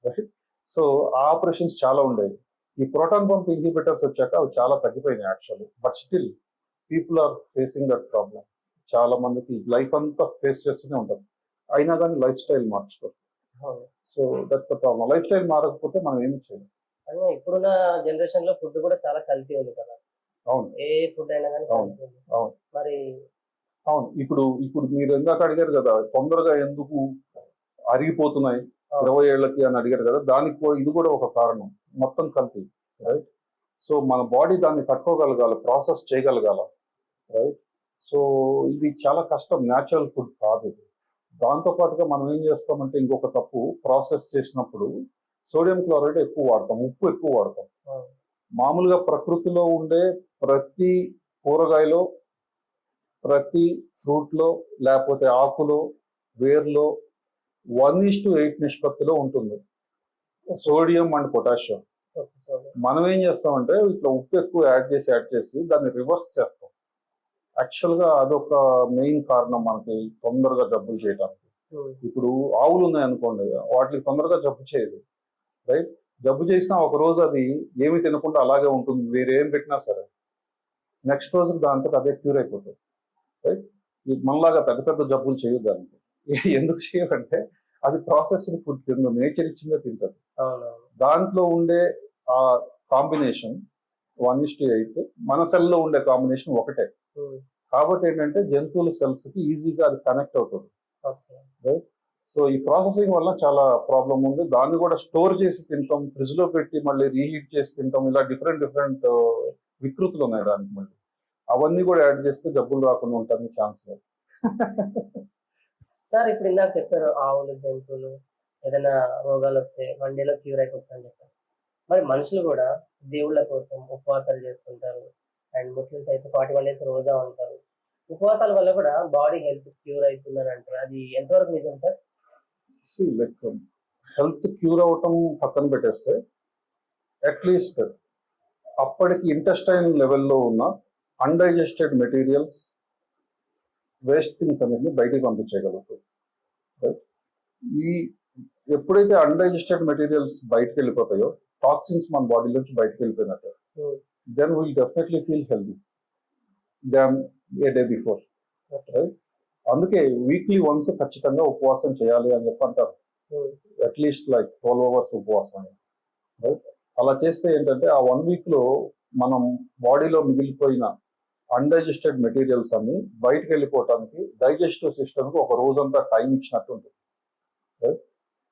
రైట్. సో ఆ ఆపరేషన్స్ చాలా ఉండేవి. ఈ ప్రోటాన్ పంప్ ఇన్హిబిటర్స్ వచ్చాక అవి చాలా తగ్గిపోయినాయి actually. But still people are facing that problem. చాలా మందికి లైఫ్ అంతా ఫేస్ చేస్తూనే ఉంటారు, అయినా కానీ లైఫ్ స్టైల్ మార్చుకోరు. So that's the problem. Lifestyle మారకపోతే మనం ఏమి చేయలేం. ఇప్పుడున్న జనరేషన్ లో ఫుడ్ కూడా చాలా కల్తీ ఉంది కదా. అవును, ఏ ఫుడ్ అయినా కానీ అవును, అవును, మరి అవును. ఇప్పుడు మీరు ఎందాక అడిగారు కదా, తొందరగా ఎందుకు అరిగిపోతున్నాయి 20 ఏళ్లకి అని అడిగారు కదా, దానికి ఇది కూడా ఒక కారణం. మొత్తం కల్తీ. రైట్. సో మన బాడీ దాన్ని తట్టుకోగలగాలి, ప్రాసెస్ చేయగలగాల. రైట్. సో ఇది చాలా కష్టం, న్యాచురల్ ఫుడ్ కాదు ఇది. దాంతో పాటుగా మనం ఏం చేస్తామంటే ఇంకొక తప్పు, ప్రాసెస్ చేసినప్పుడు సోడియం క్లోరైడ్ ఎక్కువ వాడతాం, ఉప్పు ఎక్కువ వాడతాం. మామూలుగా ప్రకృతిలో ఉండే ప్రతి కూరగాయలో, ప్రతి ఫ్రూట్లో, లేకపోతే ఆకులో, వేర్లో 1:8 నిష్పత్తిలో ఉంటుంది సోడియం అండ్ పొటాషియం. మనం ఏం చేస్తామంటే ఇట్లా ఉప్పు ఎక్కువ యాడ్ చేసి దాన్ని రివర్స్ చేస్తాం. యాక్చువల్గా అదొక మెయిన్ కారణం మనకి తొందరగా జబ్బులు చేయడానికి. ఇప్పుడు ఆవులు ఉన్నాయనుకోండి, వాటికి తొందరగా జబ్బు చేయదు. రైట్. జబ్బు చేసినా ఒక రోజు అది ఏమి తినకుండా అలాగే ఉంటుంది, వేరేం పెట్టినా సరే నెక్స్ట్ రోజుకి దాంతో అదే క్యూర్ అయిపోతుంది. రైట్. మనలాగా పెద్ద పెద్ద జబ్బులు చేయదు దానికి. ఎందుకు చేయాలంటే అది ప్రాసెస్డ్ ఫుడ్ తిందో, నేచర్ ఇచ్చిందే తింటుంది. దాంట్లో ఉండే ఆ కాంబినేషన్ 1:8, మన సెల్లో ఉండే కాంబినేషన్ ఒకటే. కాబట్టి ఏంటంటే జంతువుల సెల్స్ కి ఈజీగా అది కనెక్ట్ అవుతుంది. రైట్. సో ఈ ప్రాసెసింగ్ వల్ల చాలా ప్రాబ్లం ఉంది. దాన్ని కూడా స్టోర్ చేసి తింటాం, ఫ్రిడ్జ్ లో పెట్టి మళ్ళీ రీహీట్ చేసి తింటాం, ఇలా డిఫరెంట్ వికృతులు ఉన్నాయి దానికి. మళ్ళీ అవన్నీ కూడా యాడ్ చేస్తే జబ్బులు రాకుండా ఉంటుంది ఛాన్స్ లేదు. సార్ ఇప్పుడు ఇందాక చెప్పారు ఆవులు, జంతువులు ఏదైనా రోగాలు వస్తే 1 డేలో క్యూర్ అయిపోతుందని చెప్పారు. మరి మనుషులు కూడా దేవుళ్ళ కోసం ఉపవాసాలు చేస్తుంటారు, అండ్ ముస్లిమ్స్ అయితే 41 డేస్ రోజా ఉంటారు. ఉపవాసాల వల్ల కూడా బాడీ హెల్త్ క్యూర్ అవుతుందని అంటారు, అది ఎంతవరకు నిజం సార్? లైక్ హెల్త్ క్యూర్ అవటం పక్కన పెట్టేస్తే అట్లీస్ట్ అప్పటికి ఇంటెస్టైన్ లెవెల్లో ఉన్న అన్డైజెస్టెడ్ మెటీరియల్స్, వేస్ట్ థింగ్స్ అనేది బయటికి పంపించగలుగుతుంది. రైట్. ఈ ఎప్పుడైతే అన్డైజెస్టెడ్ మెటీరియల్స్ బయటకు వెళ్ళిపోతాయో, టాక్సిన్స్ మన బాడీలోంచి బయటకు వెళ్ళిపోయినట్టు, then will definitely feel healthy than a day before. Right. అందుకే వీక్లీ వన్స్ ఖచ్చితంగా ఉపవాసం చేయాలి అని చెప్పి అంటారు. అట్లీస్ట్ లైక్ 12 hours ఉపవాసం. రైట్. అలా చేస్తే ఏంటంటే ఆ 1 week లో మనం బాడీలో మిగిలిపోయిన అన్డైజెస్టెడ్ మెటీరియల్స్ అన్ని బయటకు వెళ్ళిపోవటానికి డైజెస్టివ్ సిస్టమ్కి ఒక రోజంతా టైం ఇచ్చినట్టు ఉంటుంది. రైట్.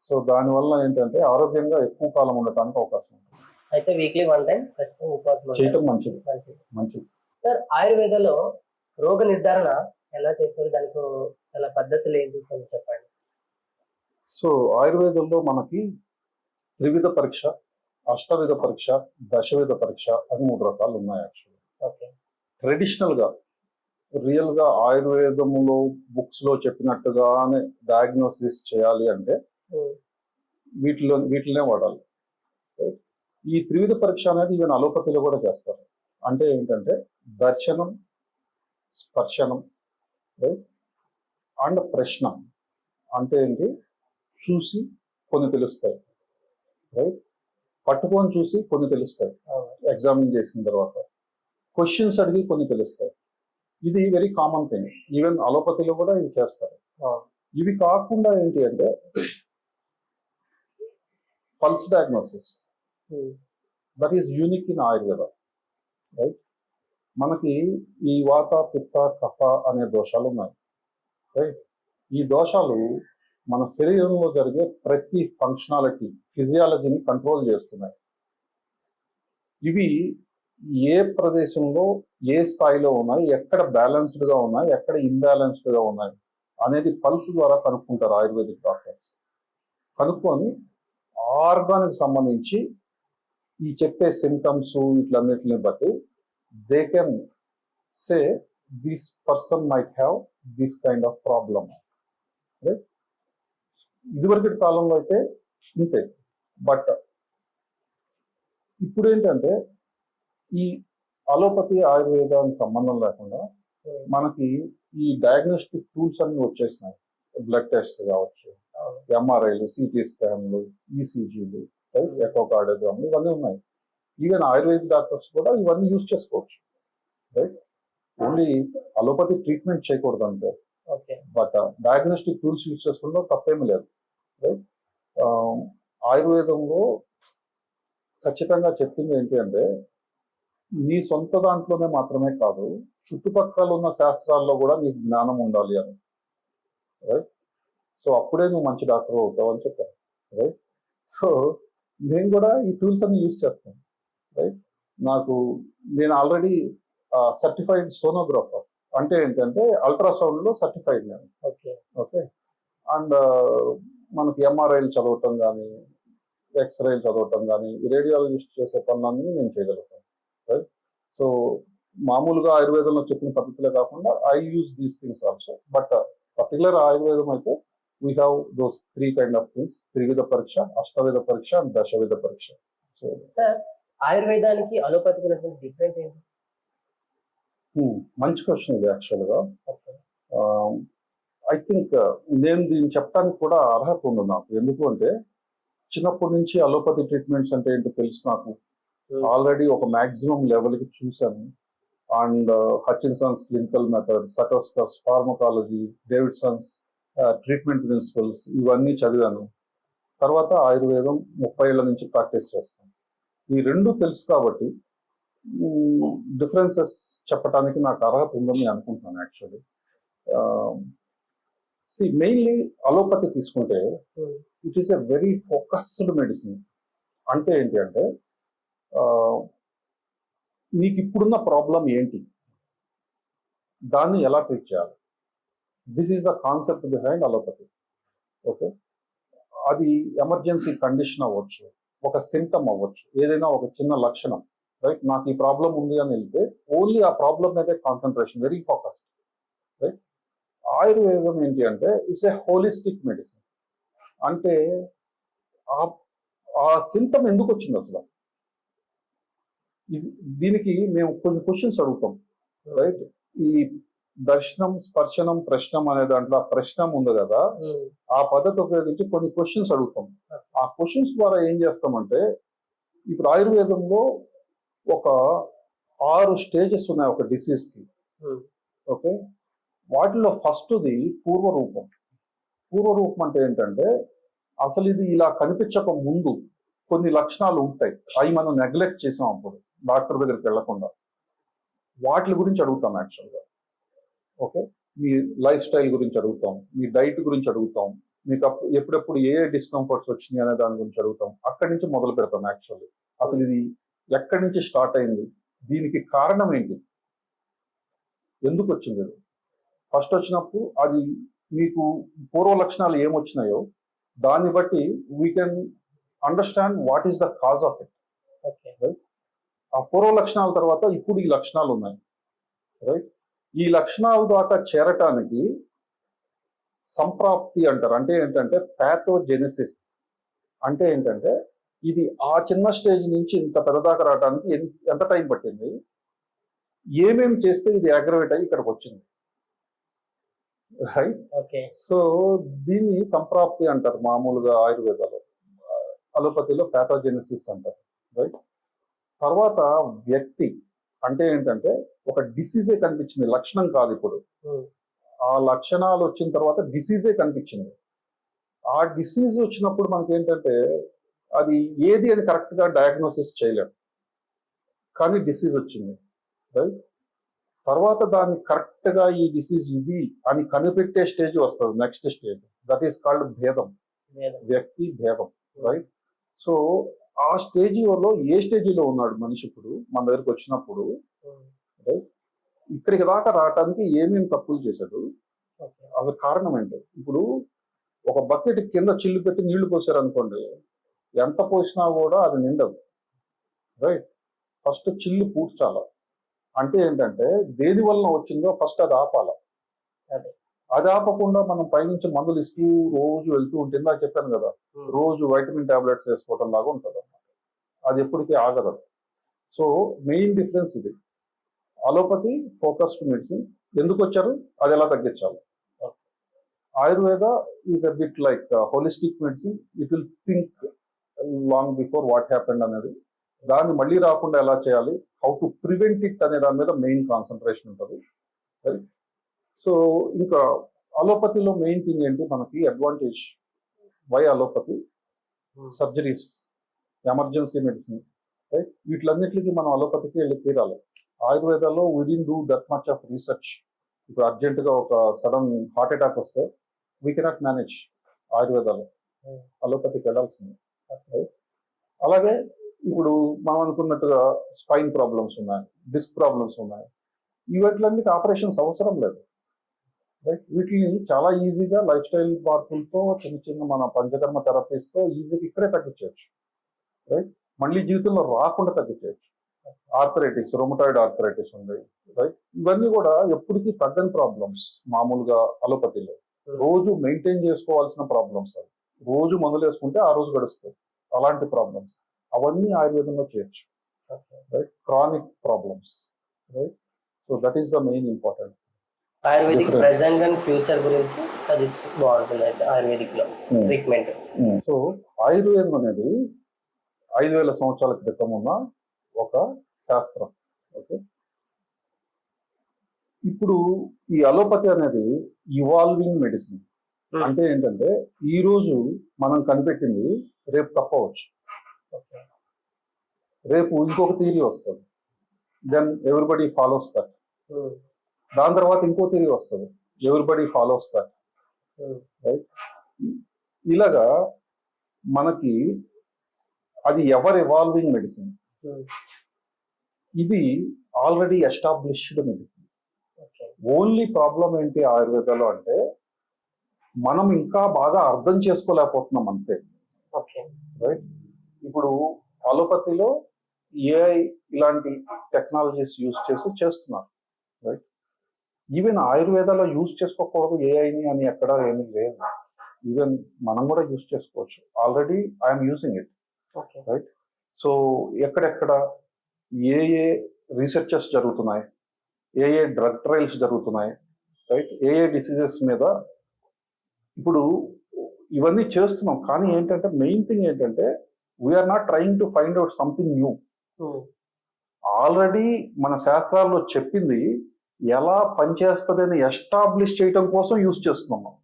సో దానివల్ల ఏంటంటే ఆరోగ్యంగా ఎక్కువ కాలం ఉండటానికి అవకాశం ఉంటుంది. అయితే వీక్లీ 1 టైం ఉపవాసం చేయటం మంచిది. సార్ ఆయుర్వేదంలో రోగ నిర్ధారణ ఎలా చేస్తారు, దానికి చాలా పద్ధతులు ఏంటి చెప్పండి. సో ఆయుర్వేదంలో మనకి త్రివిధ పరీక్ష, అష్టవిధ పరీక్ష, దశవిధ పరీక్ష అని 3 రకాలు ఉన్నాయి యాక్చువల్లీ. ఓకే. ట్రెడిషనల్ గా రియల్ గా ఆయుర్వేదములో బుక్స్ లో చెప్పినట్టుగానే డయాగ్నోసిస్ చేయాలి అంటే వీటిలోనే వాడాలి. ఈ త్రివిధ పరీక్ష అనేది ఈవెన్ అలోపతిలో కూడా చేస్తారు. అంటే ఏంటంటే దర్శనం, స్పర్శనం, రైట్, అండ్ ప్రశ్న. అంటే ఏంటి, చూసి కొన్ని తెలుస్తాయి, రైట్, పట్టుకొని చూసి కొన్ని తెలుస్తాయి, ఎగ్జామిన్ చేసిన తర్వాత క్వశ్చన్స్ అడిగి కొన్ని తెలుస్తాయి, ఇది వెరీ కామన్ థింగ్. ఈవెన్ అలోపతిలో కూడా ఇవి చేస్తారు. ఇవి కాకుండా ఏంటి అంటే pulse diagnosis that is unique in Ayurveda, right? మనకి ఈ వాత పిత్త కఫ అనే దోషాలు ఉన్నాయి, రైట్? ఈ దోషాలు మన శరీరంలో జరిగే ప్రతి ఫంక్షనాలిటీ ఫిజియాలజీని కంట్రోల్ చేస్తున్నాయి. ఇవి ఏ ప్రదేశంలో ఏ స్థాయిలో ఉన్నాయి, ఎక్కడ బ్యాలెన్స్డ్ గా ఉన్నాయి, ఎక్కడ ఇంబ్యాలెన్స్డ్ గా ఉన్నాయి అనేది పల్స్ ద్వారా కనుక్కుంటారు ఆయుర్వేదిక్ డాక్టర్స్. కనుక్కొని ఆర్గానికి సంబంధించి ఈ చెప్పే సిమ్టమ్స్ వీటిలన్నిటిని బట్టి they can say this person might have this kind of problem, right? ఇదివరకటి కాలంలో అయితే ఇంతే. బట్ ఇప్పుడు ఏంటంటే ఈ అలోపతి ఆయుర్వేదానికి సంబంధం లేకుండా మనకి ఈ డయాగ్నోస్టిక్ టూల్స్ అన్ని వచ్చేసినాయి. బ్లడ్ టెస్ట్ కావచ్చు, ఎంఆర్ఐలు, సిటీ స్కాన్లు, ఈసీజీలు, రైట్, ఎకోకార్డియోగ్రామ్లు ఇవన్నీ ఉన్నాయి. ఈవెన్ ఆయుర్వేదిక్ డాక్టర్స్ కూడా ఇవన్నీ యూజ్ చేసుకోవచ్చు, రైట్? ఓన్లీ అలోపతి ట్రీట్మెంట్ చేయకూడదు అంతే. బట్ డయాగ్నోస్టిక్ టూల్స్ యూజ్ చేసుకుంటే తప్పేమీ లేదు, రైట్? ఆయుర్వేదంలో ఖచ్చితంగా చెప్పింది ఏంటి అంటే నీ సొంత దాంట్లోనే మాత్రమే కాదు, చుట్టుపక్కల ఉన్న శాస్త్రాల్లో కూడా నీకు జ్ఞానం ఉండాలి అని, రైట్? సో అప్పుడే నువ్వు మంచి డాక్టర్ అవుతావు అని చెప్పారు, రైట్? సో నేను కూడా ఈ టూల్స్ అన్ని యూజ్ చేస్తాను, రైట్? నేను ఆల్రెడీ సర్టిఫైడ్ సోనోగ్రాఫర్. అంటే ఏంటంటే అల్ట్రాసౌండ్ లో సర్టిఫైడ్ నేను. ఓకే. అండ్ మనకి ఎంఆర్ఐలు చదవటం కానీ, ఎక్స్రేలు చదవటం కానీ, రేడియాలజిస్ట్ చేసే పనులన్నీ నేను చేయగలుగుతాను, రైట్? సో మామూలుగా ఆయుర్వేదంలో చెప్పిన పద్ధతులే కాకుండా I use these things also. But particular ఆయుర్వేదం అయితే we have those 3 kind of things: త్రివిధ పరీక్ష, అష్టవిధ పరీక్ష అండ్ దశవిధ పరీక్ష. సో ఆయుర్వేదానికి అలోపతికి ఉన్నటువంటి డిఫరెన్స్ ఏంటి? మంచి క్వశ్చన్ ఇది యాక్చువల్గా. ఐ థింక్ నేను దీన్ని చెప్పడానికి కూడా అర్హత ఉంది నాకు. ఎందుకు అంటే చిన్నప్పటి నుంచి అలోపతి ట్రీట్మెంట్స్ అంటే ఏంటో తెలుసు నాకు. ఆల్రెడీ ఒక మాక్సిమం లెవెల్కి చూశాను. And Hutchison's clinical method, Satoskar's pharmacology, Davidson's treatment principles ఇవన్నీ చదివాను. తర్వాత ఆయుర్వేదం 30 ఏళ్ల నుంచి ప్రాక్టీస్ చేస్తాను. ఈ రెండు తెలుసు కాబట్టి డిఫరెన్సెస్ చెప్పడానికి నాకు అర్హత ఉందని అనుకుంటున్నాను యాక్చువల్లీ. మెయిన్లీ అలోపతి తీసుకుంటే it is a very focused medicine. అంటే ఏంటి అంటే నీకు ఇప్పుడున్న ప్రాబ్లం ఏంటి, దాన్ని ఎలా ట్రీట్ చేయాలి, this is the concept behind allopathy. Okay, అది ఎమర్జెన్సీ కండిషన్ అవ్వచ్చు, ఒక సింటమ్ అవ్వచ్చు, ఏదైనా ఒక చిన్న లక్షణం, రైట్? నాకు ఈ ప్రాబ్లం ఉంది అని వెళ్తే ఓన్లీ ఆ ప్రాబ్లం మీదే కాన్సన్ట్రేషన్, వెరీ ఫోకస్డ్, రైట్? ఆయుర్వేదం ఏంటి అంటే ఇట్స్ ఏ హోలిస్టిక్ మెడిసిన్. అంటే ఆ సింటమ్ ఎందుకు వచ్చింది అసలు, దీనికి మేము కొన్ని క్వశ్చన్స్ అడుగుతాం, రైట్? ఈ దర్శనం, స్పర్శనం, ప్రశ్నం అనే దాంట్లో ప్రశ్నం ఉంది కదా, ఆ పద్ధతి ఉపయోగించి కొన్ని క్వశ్చన్స్ అడుగుతాం. ఆ క్వశ్చన్స్ ద్వారా ఏం చేస్తామంటే ఇప్పుడు ఆయుర్వేదంలో ఒక 6 స్టేజెస్ ఉన్నాయి ఒక డిసీజ్ కి. ఓకే, వాటిలో ఫస్ట్ది పూర్వరూపం. పూర్వరూపం అంటే ఏంటంటే అసలు ఇది ఇలా కనిపించక ముందు కొన్ని లక్షణాలు ఉంటాయి, అవి మనం నెగ్లెక్ట్ చేసాం అప్పుడు డాక్టర్ దగ్గరికి వెళ్లకుండా. వాటి గురించి అడుగుతాం యాక్చువల్గా. ఓకే, మీ లైఫ్ స్టైల్ గురించి అడుగుతాం, మీ డైట్ గురించి అడుగుతాం, మీకు ఎప్పుడెప్పుడు ఏ డిస్కంఫర్ట్స్ వచ్చినాయి అనే దాని గురించి అడుగుతాం. అక్కడి నుంచి మొదలు పెడతాం యాక్చువల్లీ. అసలు ఇది ఎక్కడి నుంచి స్టార్ట్ అయింది, దీనికి కారణం ఏంటి, ఎందుకు వచ్చింది. ఫస్ట్ వచ్చినప్పుడు అది మీకు పూర్వ లక్షణాలు ఏమొచ్చినాయో దాన్ని బట్టి we can understand what is the cause of it, right? ఆ పూర్వ లక్షణాల తర్వాత ఇప్పుడు ఈ లక్షణాలు ఉన్నాయి, రైట్? ఈ లక్షణాల దాకా చేరటానికి సంప్రాప్తి అంటారు. అంటే ఏంటంటే ప్యాథోజెనసిస్. అంటే ఏంటంటే ఇది ఆ చిన్న స్టేజ్ నుంచి ఇంత పెద్దదాకా రావడానికి ఎంత టైం పట్టింది, ఏమేమి చేస్తే ఇది అగ్రవేట్ అయ్యి ఇక్కడికి వచ్చింది, రైట్? ఓకే. సో దీన్ని సంప్రాప్తి అంటారు మామూలుగా ఆయుర్వేదాలో. అలోపతిలో ప్యాథోజెనసిస్ అంటారు, రైట్? తర్వాత వ్యక్తి, అంటే ఏంటంటే ఒక డిసీజే కనిపించింది, లక్షణం కాదు. ఇప్పుడు ఆ లక్షణాలు వచ్చిన తర్వాత డిసీజే కనిపించింది. ఆ డిసీజ్ వచ్చినప్పుడు మనకి ఏంటంటే అది ఏది అని కరెక్ట్ గా డయాగ్నోసిస్ చేయలేం, కానీ డిసీజ్ వచ్చింది, రైట్? తర్వాత దాన్ని కరెక్ట్ గా ఈ డిసీజ్ ఇది అని కనిపెట్టే స్టేజ్ వస్తుంది, next stage. That is called భేదం, వ్యక్తి భేదం, రైట్? సో ఆ స్టేజిలో ఏ స్టేజిలో ఉన్నాడు మనిషి ఇప్పుడు మన దగ్గరికి వచ్చినప్పుడు, రైట్? ఇక్కడికి దాకా రావడానికి ఏమేమి తప్పులు చేశాడు, అసలు కారణం ఏంటి? ఇప్పుడు ఒక బకెట్ కింద చిల్లు పెట్టి నీళ్లు పోసారు అనుకోండి, ఎంత పోసినా కూడా అది నిండదు, రైట్? ఫస్ట్ చిల్లు పూడ్చాల. అంటే ఏంటంటే దేని వలన వచ్చిందో ఫస్ట్ అది ఆపాల. అది ఆపకుండా మనం పైనుంచి మందులు ఇస్తూ రోజు వెళ్తూ ఉంటే, ఇందాక చెప్పాను కదా, రోజు వైటమిన్ టాబ్లెట్స్ వేసుకోవడం లాగా ఉంటుంది అన్నమాట. అది ఎప్పటికీ ఆగదు. సో మెయిన్ డిఫరెన్స్ ఇది. అలోపతి ఫోకస్డ్ మెడిసిన్ ఎందుకు వచ్చారు, అది ఎలా తగ్గించాలి. Ayurveda is a bit like holistic medicine. It will think long before what happened అనేది, దాన్ని మళ్ళీ రాకుండా ఎలా చేయాలి, హౌ టు ప్రివెంట్ ఇట్ అనే దాని మీద మెయిన్ కాన్సన్ట్రేషన్ ఉంటుంది, రైట్? సో ఇంకా అలోపతిలో మెయిన్ థింగ్ ఏంటి, మనకి advantage why allopathy, surgeries, emergency medicine, right? వీటిలన్నిటికీ మనం అలోపతికి వెళ్ళి తీరాలి. ఆయుర్వేదాలో we didn't do that much of research. ఇప్పుడు అర్జెంటుగా ఒక సడన్ హార్ట్ అటాక్ వస్తే వీ కెనాట్ మేనేజ్ ఆయుర్వేదాలో, అలోపతికి వెళ్ళాల్సింది, రైట్? అలాగే ఇప్పుడు మనం అనుకున్నట్టుగా స్పైన్ ప్రాబ్లమ్స్ ఉన్నాయి, డిస్క్ ప్రాబ్లమ్స్ ఉన్నాయి, వీటిలన్నిటికీ ఆపరేషన్స్ అవసరం లేదు, రైట్? వీటిని చాలా ఈజీగా లైఫ్ స్టైల్ మార్పులతో, చిన్న చిన్న మన పంచకర్మ థెరపీస్తో ఈజీగా ఇక్కడే తగ్గించవచ్చు, రైట్? మళ్ళీ జీవితంలో రాకుండా తగ్గించవచ్చు. ఆర్థరైటిస్, రొమటాయిడ్ ఆర్థరైటిస్ ఉంది, రైట్? ఇవన్నీ కూడా ఎప్పటికీ తగ్గని ప్రాబ్లమ్స్. మామూలుగా అలోపతిలో రోజు మెయింటైన్ చేసుకోవాల్సిన ప్రాబ్లమ్స్, అవి రోజు మందులు వేసుకుంటే ఆ రోజు గడుస్తుంది. అలాంటి ప్రాబ్లమ్స్ అవన్నీ ఆయుర్వేదంలో చేయొచ్చు, right? Chronic problems, right? So that is the main important. Ayurvedic present and future గురించి అది బాగుంటుంది అయితే ఆయుర్వేదిక్ లో ట్రీట్మెంట్. సో ఆయుర్వేదం అనేది 5000 సంవత్సరాల క్రితం ఉన్న ఒక శాస్త్రం, ఓకే? ఇప్పుడు ఈ అలోపతి అనేది ఇవాల్వింగ్ మెడిసిన్. అంటే ఏంటంటే ఈ రోజు మనం కనిపెట్టింది రేపు తప్పవచ్చు, రేపు ఇంకొక థియరీ వస్తుంది, దెన్ ఎవ్రీబడి ఫాలోస్ దట్. దాని తర్వాత ఇంకో థియరీ వస్తుంది, ఎవ్రీబడి ఫాలోస్ దట్, రైట్? ఇలాగా మనకి అది ఎవర్ ఎవాల్వింగ్ మెడిసిన్. ఇది already established medicine. Only problem ఏంటి ఆయుర్వేదాలో అంటే మనం ఇంకా బాగా అర్థం చేసుకోలేకపోతున్నాం అంతే, రైట్? ఇప్పుడు అలోపతిలో ఏఐ ఇలాంటి టెక్నాలజీస్ యూజ్ చేసి చేస్తున్నారు, రైట్? ఈవెన్ ఆయుర్వేదాలో యూజ్ చేసుకోకూడదు ఏఐని అని ఎక్కడ ఏమీ లేదు. ఈవెన్ మనం కూడా యూజ్ చేసుకోవచ్చు. Already I'm using it, right? So ఎక్కడెక్కడ ఏ ఏ రీసెర్చెస్ జరుగుతున్నాయి, ఏ ఏ డ్రగ్ ట్రయల్స్ జరుగుతున్నాయి, రైట్? ఏ ఏ డిసీజెస్ మీద ఇప్పుడు ఇవన్నీ చేస్తున్నాం. కానీ ఏంటంటే మెయిన్ థింగ్ ఏంటంటే we are not trying to find out something new. Already మన శాస్త్రాల్లో చెప్పింది ఎలా పనిచేస్తుంది అని ఎస్టాబ్లిష్ చేయటం కోసం యూజ్ చేస్తున్నాం మనం.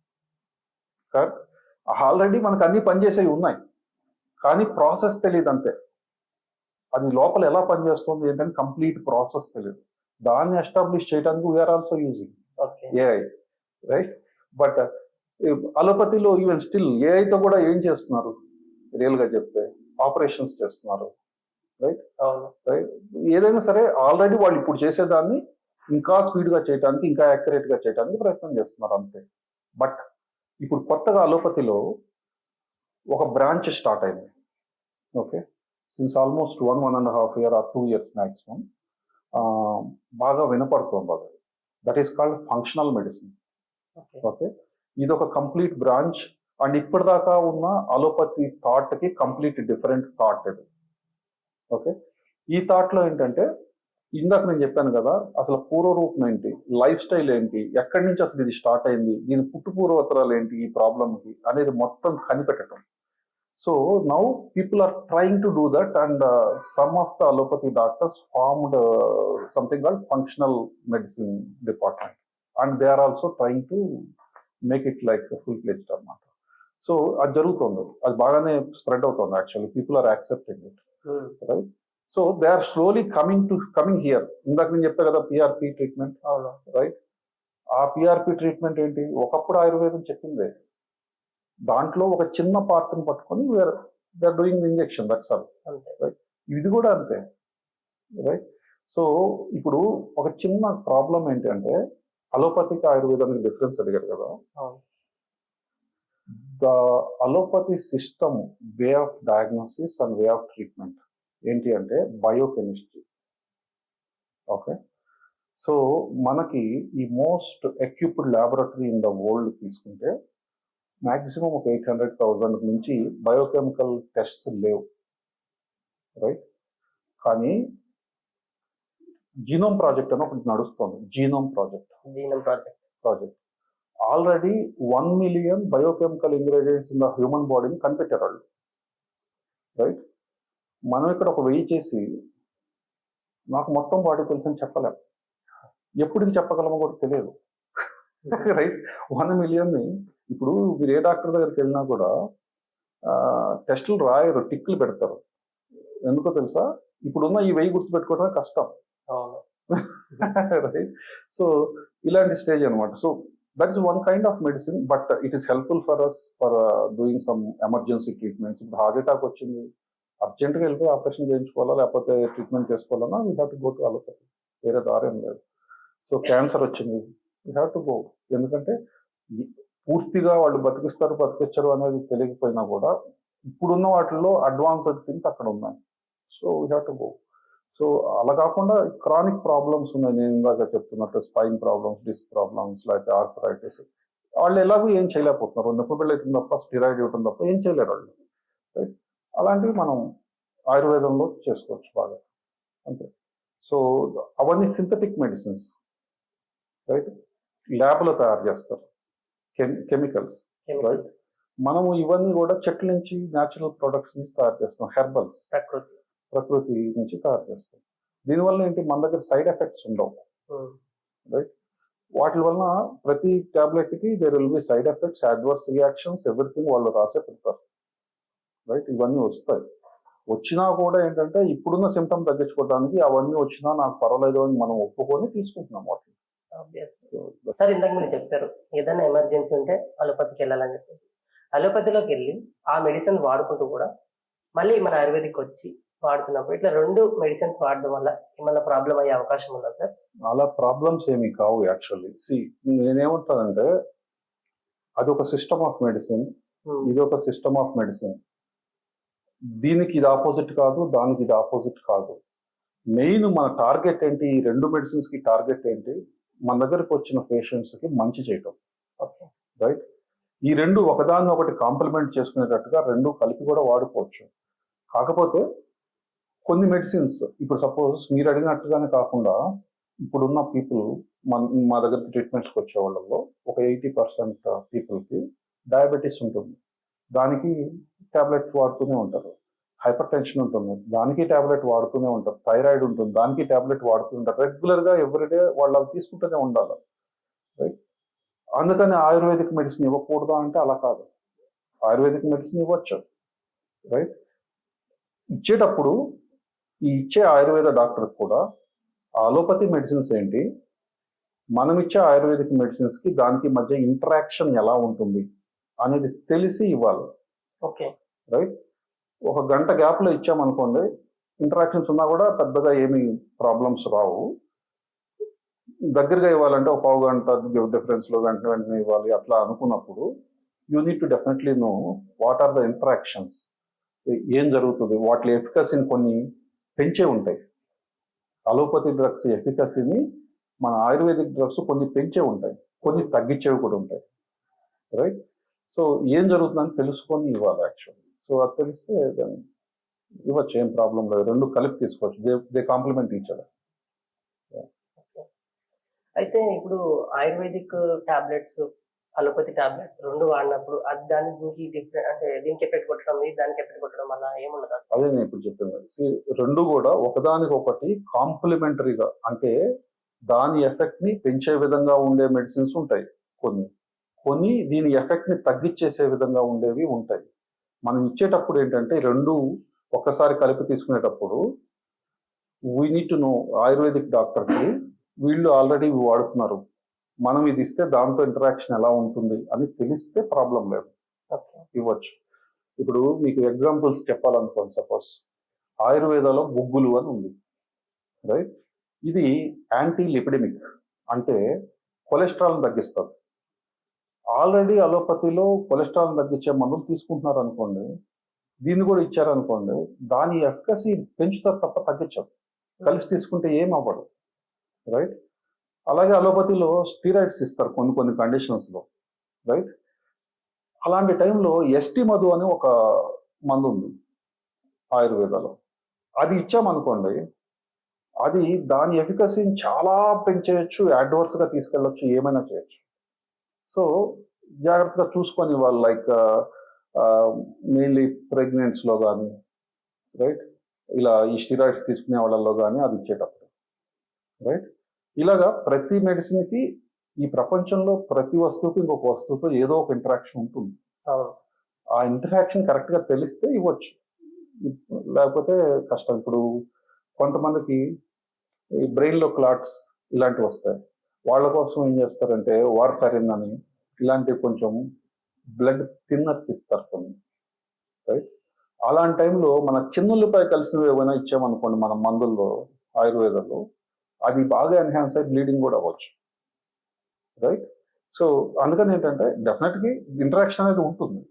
కరెక్ట్? ఆల్రెడీ మనకు అన్ని పనిచేసేవి ఉన్నాయి, కానీ ప్రాసెస్ తెలియదు అంతే. అది లోపల ఎలా పనిచేస్తుంది ఏంటంటే కంప్లీట్ ప్రాసెస్ తెలియదు. దాన్ని ఎస్టాబ్లిష్ చేయడానికి we're also using AI, right? But అలోపతిలో ఈవెన్ స్టిల్ ఏఐతో కూడా ఏం చేస్తున్నారు, రియల్ గా చెప్తే ఆపరేషన్స్ చేస్తున్నారు, రైట్? రైట్? ఏదైనా సరే ఆల్రెడీ వాళ్ళు ఇప్పుడు చేసేదాన్ని ఇంకా స్పీడ్ గా చేయడానికి, ఇంకా యాక్యురేట్ గా చేయడానికి ప్రయత్నం చేస్తున్నారు అంతే. బట్ ఇప్పుడు కొత్తగా అలోపతిలో ఒక బ్రాంచ్ స్టార్ట్ అయింది, okay? Since almost 1.5 year or 2 years maximum బాగా వినపడుతుంది అది. That is called functional medicine, okay? ఇది ఒక కంప్లీట్ బ్రాంచ్. అండ్ ఇప్పటిదాకా ఉన్న అలోపతి థాట్ కి కంప్లీట్ డిఫరెంట్ థాట్ ఇది, ఓకే? ఈ థాట్ లో ఏంటంటే ఇందాక నేను చెప్పాను కదా, అసలు పూర్వరూపం ఏంటి, లైఫ్ స్టైల్ ఏంటి, ఎక్కడి నుంచి అసలు ఇది స్టార్ట్ అయింది, దీని పుట్టుపూర్వోత్తరాలు ఏంటి ఈ ప్రాబ్లంకి అనేది మొత్తం కనిపెట్టడం. So now people are trying to do that, and some of the allopathy doctors formed something called functional medicine department, and they are also trying to make it like a full-fledged అనమాట. So అది జరుగుతుంది, అది బాగానే spread అవుతుంది actually, people are accepting it, right? So they are slowly coming here. ఇందాక నేను చెప్పా కదా పిఆర్పి ట్రీట్మెంట్, రైట్? ఆ పిఆర్పి ట్రీట్మెంట్ ఏంటి, ఒకప్పుడు ఆయుర్వేదం చెప్పిందే, దాంట్లో ఒక చిన్న పార్ట్ని పట్టుకొని they are doing injection, that's all, right? ఇది కూడా అంతే, రైట్? సో ఇప్పుడు ఒక చిన్న ప్రాబ్లం ఏంటంటే, అలోపతికి ఆయుర్వేదానికి డిఫరెన్స్ అడిగారు కదా. The allopathy system, way of diagnosis and way of treatment ఏంటి అంటే బయోకెమిస్ట్రీ. ఓకే, సో మనకి ఈ most equipped laboratory in the world తీసుకుంటే మ్యాక్సిమం ఒక 800,000 నుంచి బయోకెమికల్ టెస్ట్స్ లేవు, రైట్? కానీ జీనోమ్ ప్రాజెక్ట్ అని ఒకటి నడుస్తుంది, genome project already 1 million biochemical ingredients in the human బాడీని కనిపెట్టారు వాళ్ళు, రైట్? మనం ఇక్కడ ఒక 1000 చేసి నాకు మొత్తం బాడీ తెలుసని చెప్పలేము, ఎప్పటికి చెప్పగలమో కూడా తెలియదు, రైట్? 1 millionని ఇప్పుడు మీరు ఏ డాక్టర్ దగ్గరికి వెళ్ళినా కూడా టెస్టులు రాయరు, టిక్లు పెడతారు. ఎందుకో తెలుసా, ఇప్పుడున్న ఈ 1000 గుర్తుపెట్టుకోవడమే కష్టం, రైట్? సో ఇలాంటి స్టేజ్ అనమాట. So that is one kind of medicine, but it is helpful for us for doing some emergency treatments. ఇప్పుడు హార్ట్ అటాక్ వచ్చింది, అర్జెంట్గా వెళ్ళిపోయి ఆపరేషన్ చేయించుకోవాలా లేకపోతే ట్రీట్మెంట్ చేసుకోవాలన్నా we have to go to allopathy, వేరే దారేం లేదు. సో క్యాన్సర్ వచ్చింది, వీ హ్యావ్ టు గో. ఎందుకంటే పూర్తిగా వాళ్ళు బతికించరు అనేది తెలియకపోయినా కూడా ఇప్పుడున్న వాటిల్లో అడ్వాన్స్డ్ థింగ్స్ అక్కడ ఉన్నాయి, so we have to go. So అలా కాకుండా క్రానిక్ ప్రాబ్లమ్స్ ఉన్నాయి, నేను ఇందాక చెప్తున్నట్టు స్పైన్ ప్రాబ్లమ్స్, డిస్క్ ప్రాబ్లమ్స్, లేకపోతే ఆర్థరైటిస్, వాళ్ళు ఎలాగో ఏం చేయలేకపోతున్నారు, నొప్పి పెళ్ళవుతుంది తప్ప, స్టిరాయిడ్ ఇవ్వడం తప్ప ఏం చేయలేరు వాళ్ళు, రైట్? అలాంటివి మనం ఆయుర్వేదంలో చేసుకోవచ్చు బాగా, అంతే. సో అవన్నీ సింథటిక్ మెడిసిన్స్, రైట్? ల్యాబ్లో తయారు చేస్తారు, కెమికల్స్, రైట్? మనము ఇవన్నీ కూడా చెట్ల నుంచి న్యాచురల్ ప్రొడక్ట్స్ నుంచి తయారు చేస్తాం, హెర్బల్స్, ప్రకృతి నుంచి తయారు చేస్తాం. దీనివల్ల ఏంటి, మన దగ్గర సైడ్ ఎఫెక్ట్స్ ఉండవు, రైట్? వాటి వలన ప్రతి టాబ్లెట్కి there will be side effects, adverse reactions, everything వాళ్ళు రాసే పెడతారు, రైట్? ఇవన్నీ వస్తాయి. వచ్చినా కూడా ఏంటంటే ఇప్పుడున్న సిమ్టమ్ తగ్గించుకోవడానికి అవన్నీ వచ్చినా నాకు పర్వాలేదు అని మనం ఒప్పుకొని తీసుకుంటున్నాం వాటిని. సార్ ఇందాక మీరు చెప్పారు ఏదైనా ఎమర్జెన్సీ ఉంటే అలోపతికి వెళ్ళాలని చెప్పి, అలోపతిలోకి వెళ్ళి ఆ మెడిసిన్ వాడుకుంటూ కూడా మళ్ళీ మన ఆయుర్వేదిక్ వచ్చి వాడుతున్నప్పుడు ఇట్లా 2 మెడిసిన్స్ వాడడం వల్ల ఏమన్నా ప్రాబ్లం అయ్యే అవకాశం ఉందా సార్? అలా ప్రాబ్లమ్స్ ఏమీ కావు యాక్చువల్లీ. నేనేమంటానంటే అది ఒక సిస్టమ్ ఆఫ్ మెడిసిన్, ఇది ఒక సిస్టమ్ ఆఫ్ మెడిసిన్. దీనికి ఇది ఆపోజిట్ కాదు, దానికి ఇది ఆపోజిట్ కాదు. మెయిన్ మన టార్గెట్ ఏంటి, ఈ 2 మెడిసిన్స్ కి టార్గెట్ ఏంటి, మన దగ్గరకు వచ్చిన పేషెంట్స్ కి మంచి చేయటం, రైట్? ఈ 2 ఒకదాన్ని ఒకటి కాంప్లిమెంట్ చేసుకునేటట్టుగా 2 కలిపి కూడా వాడుకోవచ్చు. కాకపోతే కొన్ని మెడిసిన్స్, ఇప్పుడు సపోజ్ మీరు అడిగినట్టుగానే కాకుండా ఇప్పుడున్న పీపుల్ మా దగ్గరికి ట్రీట్మెంట్స్కి వచ్చే వాళ్ళలో ఒక 80% పీపుల్కి డయాబెటీస్ ఉంటుంది, దానికి ట్యాబ్లెట్ వాడుతూనే ఉంటారు. హైపర్ టెన్షన్ ఉంటుంది, దానికి ట్యాబ్లెట్ వాడుతూనే ఉంటారు. థైరాయిడ్ ఉంటుంది, దానికి ట్యాబ్లెట్ వాడుతూ ఉంటారు. రెగ్యులర్గా ఎవ్రీడే వాళ్ళు అవి తీసుకుంటూనే ఉండాలి, రైట్? అందుకని ఆయుర్వేదిక్ మెడిసిన్ ఇవ్వకూడదా అంటే అలా కాదు, ఆయుర్వేదిక్ మెడిసిన్ ఇవ్వచ్చు, రైట్? ఇచ్చేటప్పుడు ఈ ఇచ్చే ఆయుర్వేద డాక్టర్ కూడా అలోపతి మెడిసిన్స్ ఏంటి, మనం ఇచ్చే ఆయుర్వేదిక్ మెడిసిన్స్కి దానికి మధ్య ఇంటరాక్షన్ ఎలా ఉంటుంది అనేది తెలిసి ఇవ్వాలి, ఓకే, రైట్? ఒక గంట గ్యాప్లో ఇచ్చామనుకోండి, ఇంటరాక్షన్స్ ఉన్నా కూడా పెద్దగా ఏమి ప్రాబ్లమ్స్ రావు. దగ్గరగా ఇవ్వాలంటే ఒక పావు గంట డిఫరెన్స్లో వెంటనే ఇవ్వాలి అట్లా అనుకున్నప్పుడు you need to definitely know what are the interactions, ఏం జరుగుతుంది. వాటి ఎఫికసీని కొన్ని పెంచే ఉంటాయి. అలోపతి డ్రగ్స్ ఎఫికసీని మన ఆయుర్వేదిక్ డ్రగ్స్ కొన్ని పెంచే ఉంటాయి, కొన్ని తగ్గించేవి కూడా ఉంటాయి, రైట్? సో ఏం జరుగుతుందని తెలుసుకొని ఇవ్వాలి యాక్చువల్లీ. సో అది తెలిస్తే దాన్ని ఇవ్వచ్చు, ఏం ప్రాబ్లం లేదు, 2 కలిపి తీసుకోవచ్చు, దే కాంప్లిమెంట్ ఈచ్ అదర్. అయితే ఇప్పుడు ఆయుర్వేదిక్ టాబ్లెట్స్ అలోపతి టాబ్లెట్స్ రెండు వాడినప్పుడు అది దీనికి డిఫరెంట్ అంటే దీనికి ఎఫెక్ట్ కొట్టడం దానికి ఎఫెక్ట్ కొట్టడం అలా ఏముండదు. అదే నేను ఇప్పుడు చెప్పింది. రెండు కూడా ఒకదానికొకటి కాంప్లిమెంటరీగా, అంటే దాని ఎఫెక్ట్ ని పెంచే విధంగా ఉండే మెడిసిన్స్ ఉంటాయి కొన్ని, కొన్ని దీని ఎఫెక్ట్ ని తగ్గించేసే విధంగా ఉండేవి ఉంటాయి. మనం ఇచ్చేటప్పుడు ఏంటంటే రెండు ఒక్కసారి కలిపి తీసుకునేటప్పుడు we need to know ayurvedic డాక్టర్కి వీళ్ళు ఆల్రెడీ వాడుతున్నారు, మనం ఇది ఇస్తే దాంతో ఇంటరాక్షన్ ఎలా ఉంటుంది అని తెలిస్తే ప్రాబ్లం లేదు, ఓకే. ఇవ్వచ్చు. ఇప్పుడు మీకు ఎగ్జాంపుల్స్ చెప్పాలనుకోండి, సపోజ్ ఆయుర్వేదాలో గుగ్గులు అని ఉంది, రైట్? ఇది యాంటీ లిపిడమిక్, అంటే కొలెస్ట్రాల్ తగ్గిస్తుంది. ఆల్రెడీ అలోపతిలో కొలెస్ట్రాల్ తగ్గించే మందులు తీసుకుంటున్నారు అనుకోండి, దీన్ని కూడా ఇచ్చారనుకోండి, దాని ఎఫ్కసి పెంచుతారు తప్ప తగ్గించదు. కలిసి తీసుకుంటే ఏం అవ్వదు, రైట్? అలాగే అలోపతిలో స్టీరాయిడ్స్ ఇస్తారు కొన్ని కొన్ని కండిషన్స్లో, రైట్? అలాంటి టైంలో ఎస్టీ మధు అని ఒక మందు ఉంది ఆయుర్వేదాలో, అది ఇచ్చామనుకోండి, అది దాని ఎఫికసీని చాలా పెంచేయచ్చు, అడ్వర్స్గా తీసుకెళ్ళచ్చు, ఏమైనా చేయొచ్చు. సో జాగ్రత్తగా చూసుకొని వాళ్ళు, లైక్ మెయిన్లీ ప్రెగ్నెంట్స్లో కానీ, రైట్, ఇలా ఈ స్టీరాయిడ్స్ తీసుకునే వాళ్ళల్లో కానీ అది ఇచ్చేటప్పుడు, రైట్? ఇలాగా ప్రతి మెడిసిన్కి ఈ ప్రపంచంలో ప్రతి వస్తువుకి ఇంకొక వస్తువుతో ఏదో ఒక ఇంటరాక్షన్ ఉంటుంది. ఆ ఇంటరాక్షన్ కరెక్ట్గా తెలిస్తే ఇవ్వచ్చు, లేకపోతే కష్టం. ఇప్పుడు కొంతమందికి ఈ బ్రెయిన్లో క్లాట్స్ ఇలాంటివి వస్తాయి, వాళ్ళ కోసం ఏం చేస్తారంటే వార్ఫారిన్ అని ఇలాంటివి కొంచెం బ్లడ్ థిన్నర్స్ ఇస్తారు కొన్ని, రైట్? అలాంటి టైంలో మన చిన్నులపై కలిసినవి ఏమైనా ఇచ్చామనుకోండి మన మందుల్లో ఆయుర్వేదంలో, అది బాగా ఎన్హాన్స్ అయ్యి బ్లీడింగ్ కూడా అవ్వచ్చు, రైట్? సో అందుకని ఏంటంటే డెఫినెట్గా ఇంటరాక్షన్ అనేది ఉంటుంది.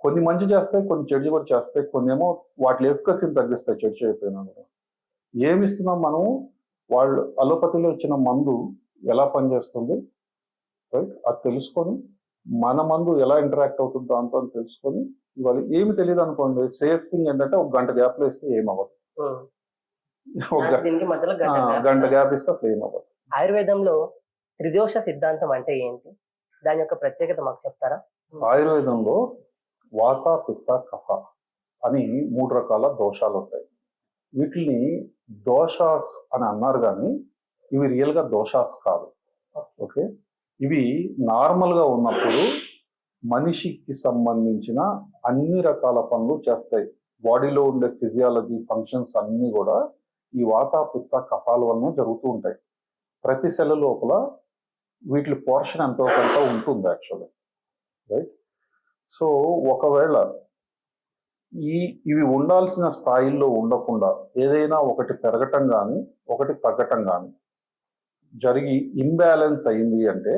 కొన్ని మంచి చేస్తాయి, కొన్ని చెడు కూడా చేస్తాయి, కొన్ని ఏమో వాటి ఎఫికసీని తగ్గిస్తాయి చెడు చేయకపోయినా కూడా. ఏమి ఇస్తున్నాం మనం, వాళ్ళు అలోపతిలో ఇచ్చిన మందు ఎలా పనిచేస్తుంది, రైట్, అది తెలుసుకొని మన మందు ఎలా ఇంటరాక్ట్ అవుతుంది దాంతో అని తెలుసుకొని ఇవాళ. ఏమి తెలియదు అనుకోండి, సేఫ్ థింగ్ ఏంటంటే ఒక గంట గ్యాప్లో ఇస్తే ఏమవ్వదు, గంట గ్యాప్ ఇస్తే అసలు ఏమవ్వదు. ఆయుర్వేదంలో త్రిదోష సిద్ధాంతం అంటే ఏంటి, దాని యొక్క ప్రత్యేకత మాకు చెప్తారా? ఆయుర్వేదంలో వాత పిత్త కఫ అని 3 రకాల దోషాలు ఉంటాయి. వీటిని దోషాస్ అని అన్నారు, కానీ ఇవి రియల్గా దోషాస్ కాదు, ఓకే? ఇవి నార్మల్గా ఉన్నప్పుడు మనిషికి సంబంధించిన అన్ని రకాల పనులు చేస్తాయి. బాడీలో ఉండే ఫిజియాలజీ ఫంక్షన్స్ అన్నీ కూడా ఈ వాత పిత్త కఫాల వల్లనే జరుగుతూ ఉంటాయి. ప్రతి సెల్ లోపల వీటి పోర్షన్ ఎంతో కొంత ఉంటుంది యాక్చువల్గా, రైట్? సో ఒకవేళ ఇవి ఉండాల్సిన స్థాయిల్లో ఉండకుండా ఏదైనా ఒకటి పెరగటం కానీ ఒకటి తగ్గటం కానీ జరిగి ఇంబ్యాలెన్స్ అయింది అంటే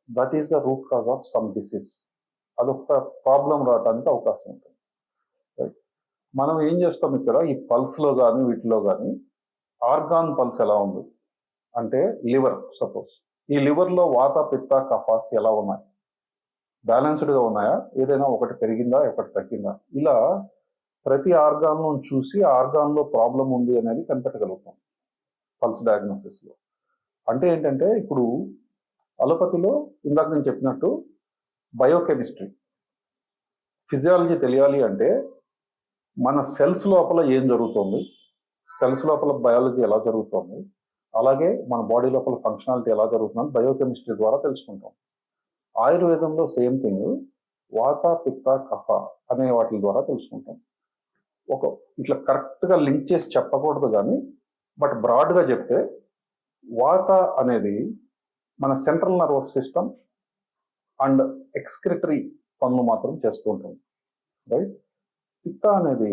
that is the root cause of some disease. అదొక ప్రాబ్లం రావడానికి అవకాశం ఉంటుంది, రైట్? మనం ఏం చేస్తాం ఇక్కడ ఈ పల్స్లో కానీ వీటిలో కానీ ఆర్గాన్ పల్స్ ఎలా ఉంది అంటే, లివర్ సపోజ్, ఈ లివర్లో వాత పిత్త కఫాస్ ఎలా ఉన్నాయి, బ్యాలెన్స్డ్గా ఉన్నాయా, ఏదైనా ఒకటి పెరిగిందా ఒకటి తగ్గిందా, ఇలా ప్రతి ఆర్గాన్ను చూసి ఆ ఆర్గాన్లో ప్రాబ్లం ఉంది అనేది కనిపెట్టగలుగుతాం పల్స్ డయాగ్నోసిస్లో. అంటే ఏంటంటే ఇప్పుడు అలోపతిలో ఇందాక నేను చెప్పినట్టు బయోకెమిస్ట్రీ ఫిజియాలజీ తెలియాలి అంటే మన సెల్స్ లోపల ఏం జరుగుతుంది, సెల్స్ లోపల బయాలజీ ఎలా జరుగుతుంది, అలాగే మన బాడీ లోపల ఫంక్షనాలిటీ ఎలా జరుగుతుందని బయోకెమిస్ట్రీ ద్వారా తెలుసుకుంటాం. ఆయుర్వేదంలో సేమ్ థింగ్ వాత పిత్త కఫ అనే వాటి ద్వారా తెలుసుకుంటాం. ఇట్లా కరెక్ట్గా లింక్ చేసి చెప్పకూడదు కానీ, బట్ బ్రాడ్గా చెప్తే వాత అనేది మన central nervous system and excretory పనులు మాత్రం చేస్తూ ఉంటుంది, రైట్? పిత్త అనేది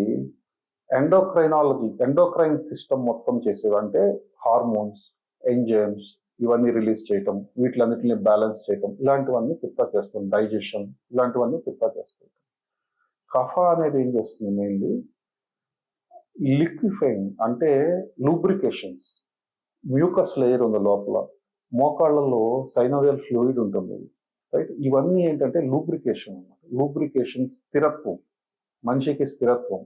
ఎండోక్రైన్ సిస్టమ్ మొత్తం చేసేవి, అంటే హార్మోన్స్, ఎంజైమ్స్ ఇవన్నీ రిలీజ్ చేయటం, వీటిలన్నిటిని బ్యాలెన్స్ చేయటం, ఇలాంటివన్నీ పిత్త చేస్తుంది. డైజెషన్ ఇలాంటివన్నీ పిత్త చేస్తుంది. కఫ అనేది ఏం చేస్తుంది, మెయిన్లీ లిక్విఫైయింగ్, అంటే లూబ్రికేషన్స్. మ్యూకస్ లేయర్ ఉంది లోపల, మోకాళ్ళలో సైనోవియల్ ఫ్లూయిడ్ ఉంటుంది, రైట్? ఇవన్నీ ఏంటంటే లూబ్రికేషన్ అన్నమాట. లూబ్రికేషన్, స్థిరత్వం, మనిషికి స్థిరత్వం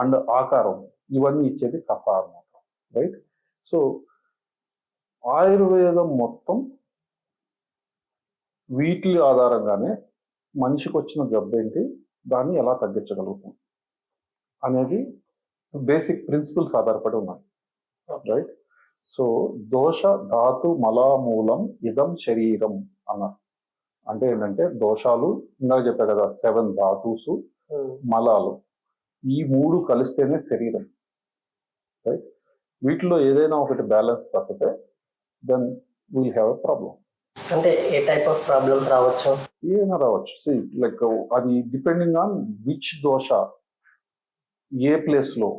అండ్ ఆకారం, ఇవన్నీ ఇచ్చేది కఫ అన్నమాట, రైట్? సో ఆయుర్వేదం మొత్తం వీటి ఆధారంగానే మనిషికి వచ్చిన జబ్బు ఏంటి, దాన్ని ఎలా తగ్గించగలుగుతాం అనేది బేసిక్ ప్రిన్సిపల్స్ ఆధారపడి ఉన్నాయి, రైట్? సో దోష ధాతు మలామూలం ఇదం శరీరం అన్నారు. అంటే ఏంటంటే దోషాలు ఇందాక చెప్పా కదా, 7 ధాతుస్, మలాలు, ఈ 3 కలిస్తేనే శరీరం, రైట్? వీటిలో ఏదైనా ఒకటి బ్యాలెన్స్ తప్పితే then will have a problem. అంటే ఏ టైప్ ఆఫ్ ప్రాబ్లమ్స్ రావచ్చు? ఏమైనా రావచ్చు. లైక్ అది డిపెండింగ్ ఆన్ విచ్ దోష ఏ ప్లేస్ లో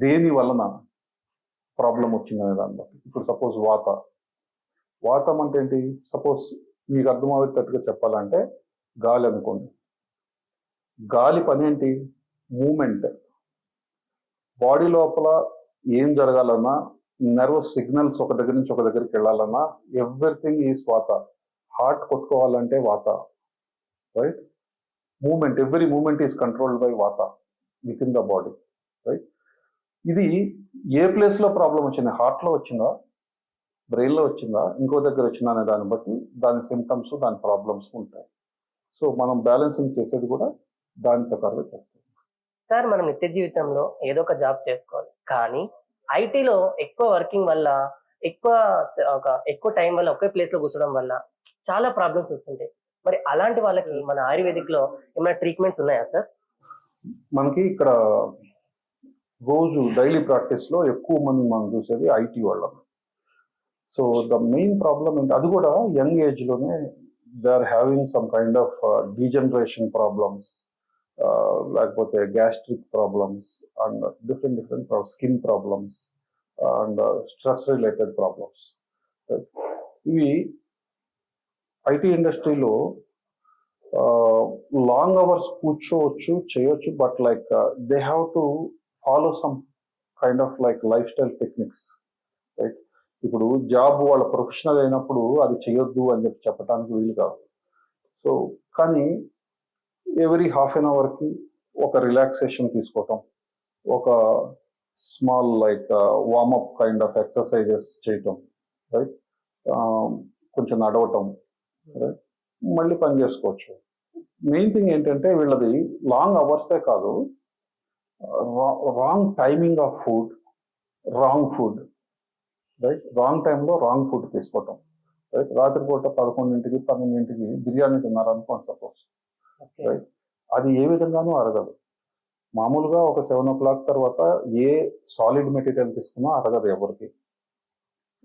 దేని వలన ప్రాబ్లం వచ్చిందనే దాన్ని బట్టి. ఇప్పుడు సపోజ్ వాతం అంటే ఏంటి? సపోజ్ మీకు అర్థమయ్యేటట్టుగా చెప్పాలంటే గాలి అనుకోండి. గాలి పని ఏంటి? మూమెంట్. బాడీ లోపల ఏం జరగాలన్నా, నర్వస్ సిగ్నల్స్ ఒక దగ్గర నుంచి ఒక దగ్గరికి వెళ్ళాలన్నా, ఎవ్రీథింగ్ ఈజ్ వాత. హార్ట్ కొట్టుకోవాలంటే vata, right? Movement, every movement is controlled by vata within the body, right? ఇది ఏ ప్లేస్ లో ప్రాబ్లం వచ్చింది? హార్ట్ లో వచ్చిందా, బ్రెయిన్ లో వచ్చిందా, ఇంకో దగ్గర వచ్చిందా అనే దాన్ని బట్టి దాని సిమ్టమ్స్, దాని ప్రాబ్లమ్స్ ఉంటాయి. సో మనం బ్యాలెన్సింగ్ చేసేది కూడా దాని ప్రకారంగా చేస్తాం. సార్, మనం నిత్య జీవితంలో ఏదో ఒక జాబ్ చేసుకోవాలి, కానీ ఐటీలో ఎక్కువ వర్కింగ్ వల్ల, ఎక్కువ టైం వల్ల ఒకే ప్లేస్ లో కూర్చోవడం వల్ల చాలా ప్రాబ్లమ్స్ వస్తుంటాయి. మరి అలాంటి వాళ్ళకి మన ఆయుర్వేదిక్ లో ఏమైనా ట్రీట్మెంట్స్ ఉన్నాయా సార్? మనకి ఇక్కడ రోజు డైలీ ప్రాక్టీస్ లో ఎక్కువ మంది మనం చూసేది ఐటీ వాళ్ళం. సో ద మెయిన్ ప్రాబ్లమ్ ఏంటి, అది కూడా యంగ్ ఏజ్ లోనే they are having some kind of degeneration problems, లేకపోతే gastric problems and different skin problems and stress related problems. ఇవి ఐటీ ఇండస్ట్రీలో లాంగ్ అవర్స్ కూర్చోవచ్చు, చేయొచ్చు, but like they have to follow some kind of like lifestyle techniques, right? ఇప్పుడు job వాళ్ళ professional అయినప్పుడు అది చేయొద్దు అని చెప్పడానికి వీలు కాదు. సో కానీ ఎవ్రీ హాఫ్ అన్ అవర్కి ఒక రిలాక్సేషన్ తీసుకోవటం, ఒక small like warmup kind of exercises చేయటం, రైట్? కొంచెం నడవటం, రైట్? మళ్ళీ పని చేసుకోవచ్చు. మెయిన్ థింగ్ ఏంటంటే వీళ్ళది లాంగ్ అవర్సే కాదు, wrong timing of food, wrong food, right? Wrong టైంలో రాంగ్ ఫుడ్ తీసుకోవటం, రైట్? రాత్రిపూట 11ంటికి 12ంటికి బిర్యానీ తిన్నారనుకోండి సపోజ్, రైట్? అది ఏ విధంగానూ అరగదు. మామూలుగా ఒక 7 o'clock తర్వాత ఏ సాలిడ్ మెటీరియల్ తీసుకున్నా అరగదు ఎవరికి,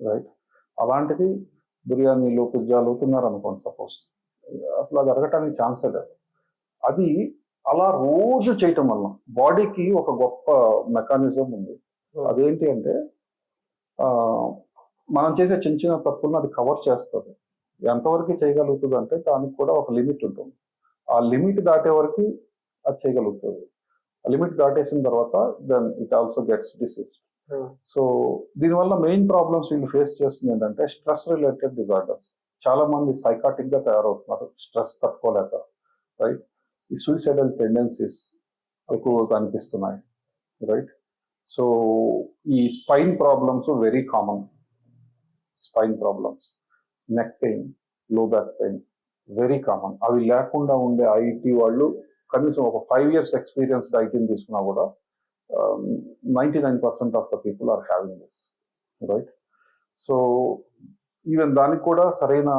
రైట్? అలాంటిది బిర్యానీలు, పిజ్జాలు తిన్నారనుకోండి సపోజ్, అసలు అది అరగటానికి ఛాన్సే లేదు. అది అలా రోజు చేయటం వల్ల బాడీకి ఒక గొప్ప మెకానిజం ఉంది. అదేంటి అంటే మనం చేసే చిన్న చిన్న తప్పులను అది కవర్ చేస్తుంది. ఎంతవరకు చేయగలుగుతుంది అంటే దానికి కూడా ఒక లిమిట్ ఉంటుంది. ఆ లిమిట్ దాటే వరకు అది చేయగలుగుతుంది. ఆ లిమిట్ దాటేసిన తర్వాత then it also gets disease. So దీనివల్ల మెయిన్ ప్రాబ్లమ్స్ వీళ్ళు ఫేస్ చేస్తుంది ఏంటంటే స్ట్రెస్ రిలేటెడ్ డిజార్డర్స్. చాలా మంది సైకాటిక్ గా తయారవుతున్నారు స్ట్రెస్ తట్టుకోలేక, రైట్? ఈ సూసైడల్ టెండెన్సీస్ ఎక్కువగా కనిపిస్తున్నాయి, రైట్? సో ఈ spine problems very common. Spine problems, neck pain, లో బ్యాక్ పెయిన్ వెరీ కామన్. అవి లేకుండా ఉండే ఐటీ వాళ్ళు కనీసం ఒక 5 years ఎక్స్పీరియన్స్డ్ ఐటీని తీసుకున్నా కూడా 99% of the people are having this, right? So even దానికి కూడా సరైన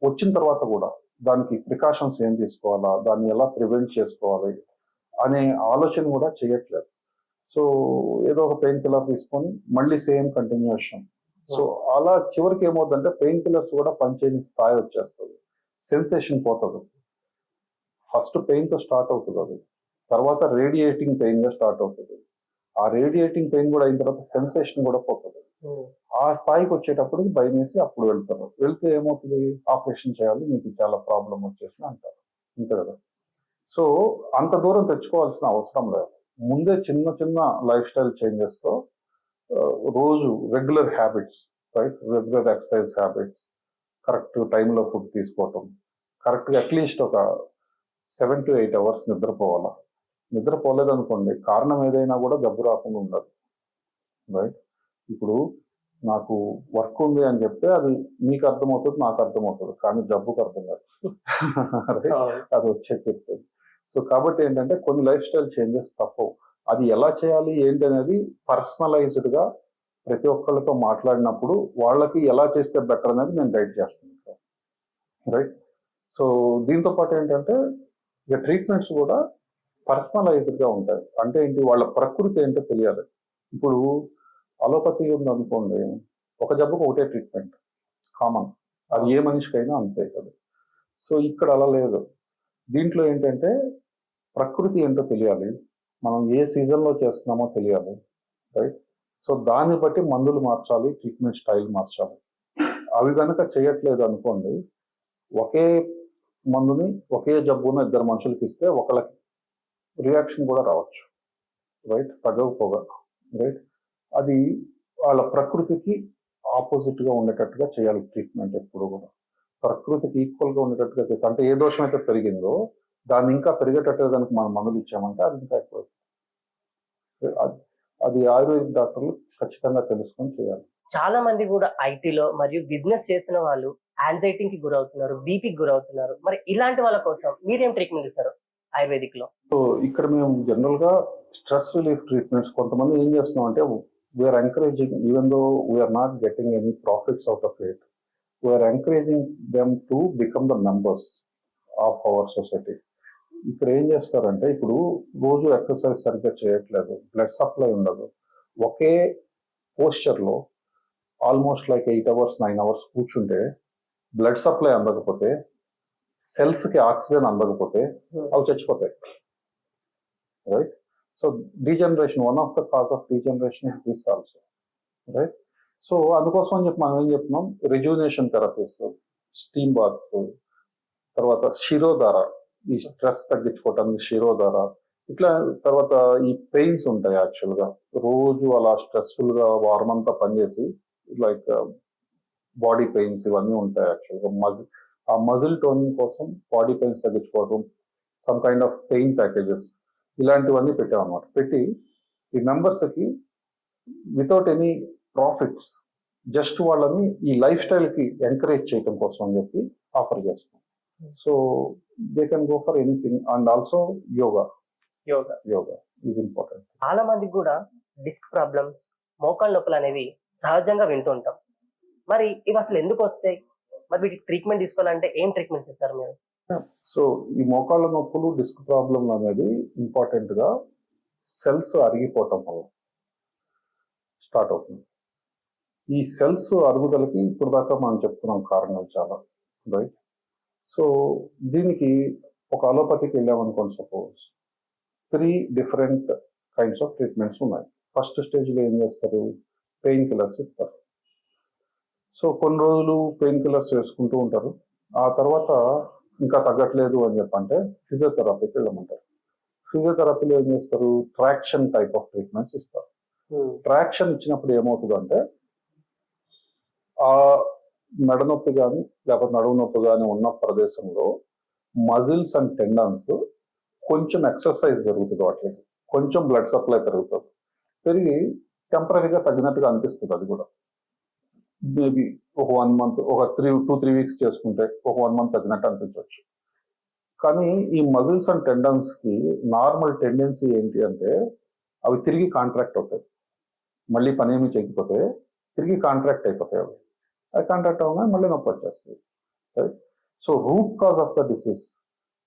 వచ్చిన తర్వాత కూడా దానికి ప్రికాషన్స్ ఏం తీసుకోవాలా, దాన్ని ఎలా ప్రివెంట్ చేసుకోవాలి అనే ఆలోచన కూడా చేయట్లేదు. సో ఏదో ఒక పెయిన్ కిల్లర్ తీసుకొని మళ్ళీ సేమ్ కంటిన్యూషన్. సో అలా చివరికి ఏమవుతుందంటే పెయిన్ కిల్లర్స్ కూడా పనిచేయని స్థాయి వచ్చేస్తుంది, సెన్సేషన్ పోతుంది. ఫస్ట్ పెయిన్తో స్టార్ట్ అవుతుంది, అది తర్వాత రేడియేటింగ్ పెయిన్గా స్టార్ట్ అవుతుంది. ఆ రేడియేటింగ్ పెయిన్ కూడా అయిన తర్వాత సెన్సేషన్ కూడా పోతుంది. ఆ స్థాయికి వచ్చేటప్పుడు భయం వేసి అప్పుడు వెళ్తారు. వెళ్తే ఏమవుతుంది, ఆపరేషన్ చేయాలి, మీకు చాలా ప్రాబ్లం వచ్చేసి అంటారు, అంతే కదా. సో అంత దూరం తెచ్చుకోవాల్సిన అవసరం లేదు. ముందే చిన్న చిన్న లైఫ్ స్టైల్ చేంజెస్తో రోజు regular habits, right? Regular exercise habits, correct టైంలో ఫుడ్ తీసుకోవటం, కరెక్ట్గా అట్లీస్ట్ ఒక 7 to 8 hours నిద్రపోవాలా. నిద్రపోలేదనుకోండి కారణం ఏదైనా కూడా జబ్బు రాకుండా ఉండదు, రైట్? ఇప్పుడు నాకు వర్క్ ఉంది అని చెప్తే అది మీకు అర్థమవుతుంది, నాకు అర్థమవుతుంది, కానీ జబ్బుకు అర్థం కాదు. Right? అది వచ్చే చెప్తుంది. సో కాబట్టి ఏంటంటే కొన్ని లైఫ్ స్టైల్ చేంజెస్ తప్పవు. అది ఎలా చేయాలి ఏంటి అనేది పర్సనలైజ్డ్ గా ప్రతి ఒక్కళ్ళతో మాట్లాడినప్పుడు వాళ్ళకి ఎలా చేస్తే బెటర్ అనేది నేను గైడ్ చేస్తాను. రైట్. సో దీంతో పాటు ఏంటంటే ఇక ట్రీట్మెంట్స్ కూడా పర్సనలైజ్డ్ గా ఉంటాయి. అంటే ఏంటి, వాళ్ళ ప్రకృతి ఏంటో తెలియాలి. ఇప్పుడు అలోపతి ఉందనుకోండి, ఒక జబ్బుకు ఒకటే ట్రీట్మెంట్ కామన్, అది ఏ మనిషికైనా అంతే కదా. సో ఇక్కడ అలా లేదు. దీంట్లో ఏంటంటే ప్రకృతి ఏంటో తెలియాలి, మనం ఏ సీజన్లో చేస్తున్నామో తెలియాలి. రైట్. సో దాన్ని బట్టి మందులు మార్చాలి, ట్రీట్మెంట్ స్టైల్ మార్చాలి. అవి కనుక చేయట్లేదు అనుకోండి, ఒకే మందుని ఒకే జబ్బును ఇద్దరు మనుషులకి ఇస్తే ఒకళ్ళకి రియాక్షన్ కూడా రావచ్చు. రైట్. తగ్గకపోగా. రైట్. అది వాళ్ళ ప్రకృతికి ఆపోజిట్ గా ఉండేటట్టుగా చేయాలి ట్రీట్మెంట్ ఎప్పుడు కూడా. ప్రకృతికి ఈక్వల్ గా ఉండేటట్టుగా చేసి, అంటే ఏ దోషం అయితే పెరిగిందో దాన్ని ఇంకా పెరిగేటట్టుగా కనుక మనం మందులు ఇచ్చామంటే అది ఇంకా ఎక్కువ. అది ఆయుర్వేదిక్ డాక్టర్లు ఖచ్చితంగా తెలుసుకొని చేయాలి. చాలా మంది కూడా ఐటీలో మరియు బిజినెస్ చేసిన వాళ్ళు యాంగ్జైటీకి గురవుతున్నారు, బీపీకి గురవుతున్నారు. మరి ఇలాంటి వాళ్ళ కోసం మీరేం ట్రీట్మెంట్ ఇస్తారు ఆయుర్వేదిక్ లో? సో ఇక్కడ మేము జనరల్ గా స్ట్రెస్ రిలీఫ్ ట్రీట్మెంట్స్ కొంతమంది ఏం చేస్తున్నాం అంటే, we are encouraging, even though we are not getting any profits out of it, we are encouraging them to become the members of our society. ఇక్కడ ఏం చేస్తారంటే, ఇప్పుడు రోజు ఎక్సర్సైజ్ సరిగ్గా చేయట్లేదు, బ్లడ్ సప్లై ఉండదు, ఒకే పోస్చర్లో ఆల్మోస్ట్ లైక్ 8 hours 9 hours కూర్చుంటే బ్లడ్ సప్లై అందకపోతే, సెల్స్ కి ఆక్సిజన్ అందకపోతే అవి చచ్చిపోతాయి. Right. So degeneration, one of the cause of degeneration is this also. Right. So అందుకోసం అని చెప్పి మనం ఏం చెప్తున్నాం, రిజ్యూనేషన్ థెరపీస్, స్టీమ్ బాత్స్, తర్వాత శిరోధార, ఈ స్ట్రెస్ తగ్గించుకోవటానికి శిరోధార, ఇట్లా. తర్వాత ఈ పెయిన్స్ ఉంటాయి యాక్చువల్ గా, రోజు అలా స్ట్రెస్ఫుల్ గా వారం అంతా పనిచేసి లైక్ బాడీ పెయిన్స్ ఇవన్నీ ఉంటాయి యాక్చువల్ గా. ఆ మజిల్ టోనింగ్ కోసం బాడీ పెయిన్స్ తగ్గించుకోవడం, some kind of pain packages, ఇలాంటివన్నీ పెట్టామన్నమాట. పెట్టి ఈ మెంబర్స్ కి వితౌట్ ఎనీ ప్రాఫిట్స్ జస్ట్ వాళ్ళని ఈ లైఫ్ స్టైల్ కి ఎంకరేజ్ చేయడం కోసం అని చెప్పి ఆఫర్ చేస్తాం. So they can go for anything. And also yoga is important. చాలా మందికి కూడా డిస్క్ ప్రాబ్లమ్స్, మోకాళ్ళ నొప్పులు అనేవి సహజంగా వింటుంటాం. మరి ఇవి అసలు ఎందుకు వస్తాయి? మరి వీటికి ట్రీట్మెంట్ తీసుకోవాలంటే ఏం ట్రీట్మెంట్ ఇస్తారు మీరు? సో ఈ మోకాళ్ళ నొప్పులు, డిస్క్ ప్రాబ్లం అనేది ఇంపార్టెంట్ గా సెల్స్ అరిగిపోవటం వల్ల స్టార్ట్ అవుతుంది. ఈ సెల్స్ అరుగుదలకి ఇప్పుడు దాకా మనం చెప్తున్నాం కారణాలు చాలా. రైట్. సో దీనికి ఒక అలోపతికి వెళ్ళామనుకోండి, suppose 3 different kinds of treatments ఉన్నాయి. ఫస్ట్ స్టేజ్లో ఏం చేస్తారు, పెయిన్ కిల్లర్స్ ఇస్తారు. సో కొన్ని రోజులు పెయిన్ కిల్లర్స్ వేసుకుంటూ ఉంటారు. ఆ తర్వాత ఇంకా తగ్గట్లేదు అని చెప్పంటే ఫిజియోథెరపీకి వెళ్ళమంటారు. ఫిజియోథెరపీలో ఏం చేస్తారు, ట్రాక్షన్ టైప్ ఆఫ్ ట్రీట్మెంట్స్ ఇస్తారు. ట్రాక్షన్ ఇచ్చినప్పుడు ఏమవుతుందంటే, ఆ మెడ నొప్పి కానీ లేకపోతే నడుము నొప్పి కానీ ఉన్న ప్రదేశంలో మజిల్స్ అండ్ టెండన్స్ కొంచెం ఎక్సర్సైజ్ జరుగుతుంది, వాటికి కొంచెం బ్లడ్ సప్లై పెరుగుతుంది. పెరిగి టెంపరీగా తగ్గినట్టుగా అనిపిస్తుంది. అది కూడా మేబీ ఒక 1 month, ఒక 2-3 weeks చేసుకుంటే ఒక 1 month తగ్గినట్టు అనిపించవచ్చు. కానీ ఈ మజిల్స్ అండ్ టెండన్స్ కి నార్మల్ టెండెన్సీ ఏంటి అంటే, అవి తిరిగి కాంట్రాక్ట్ అవుతాయి. మళ్ళీ పని ఏమి చేయకపోతే తిరిగి కాంట్రాక్ట్ అయిపోతాయి. అవి కాంట్రాక్ట్ అవ్వగానే మళ్ళీ నొప్పి వచ్చేస్తుంది. Right. So root cause of the disease,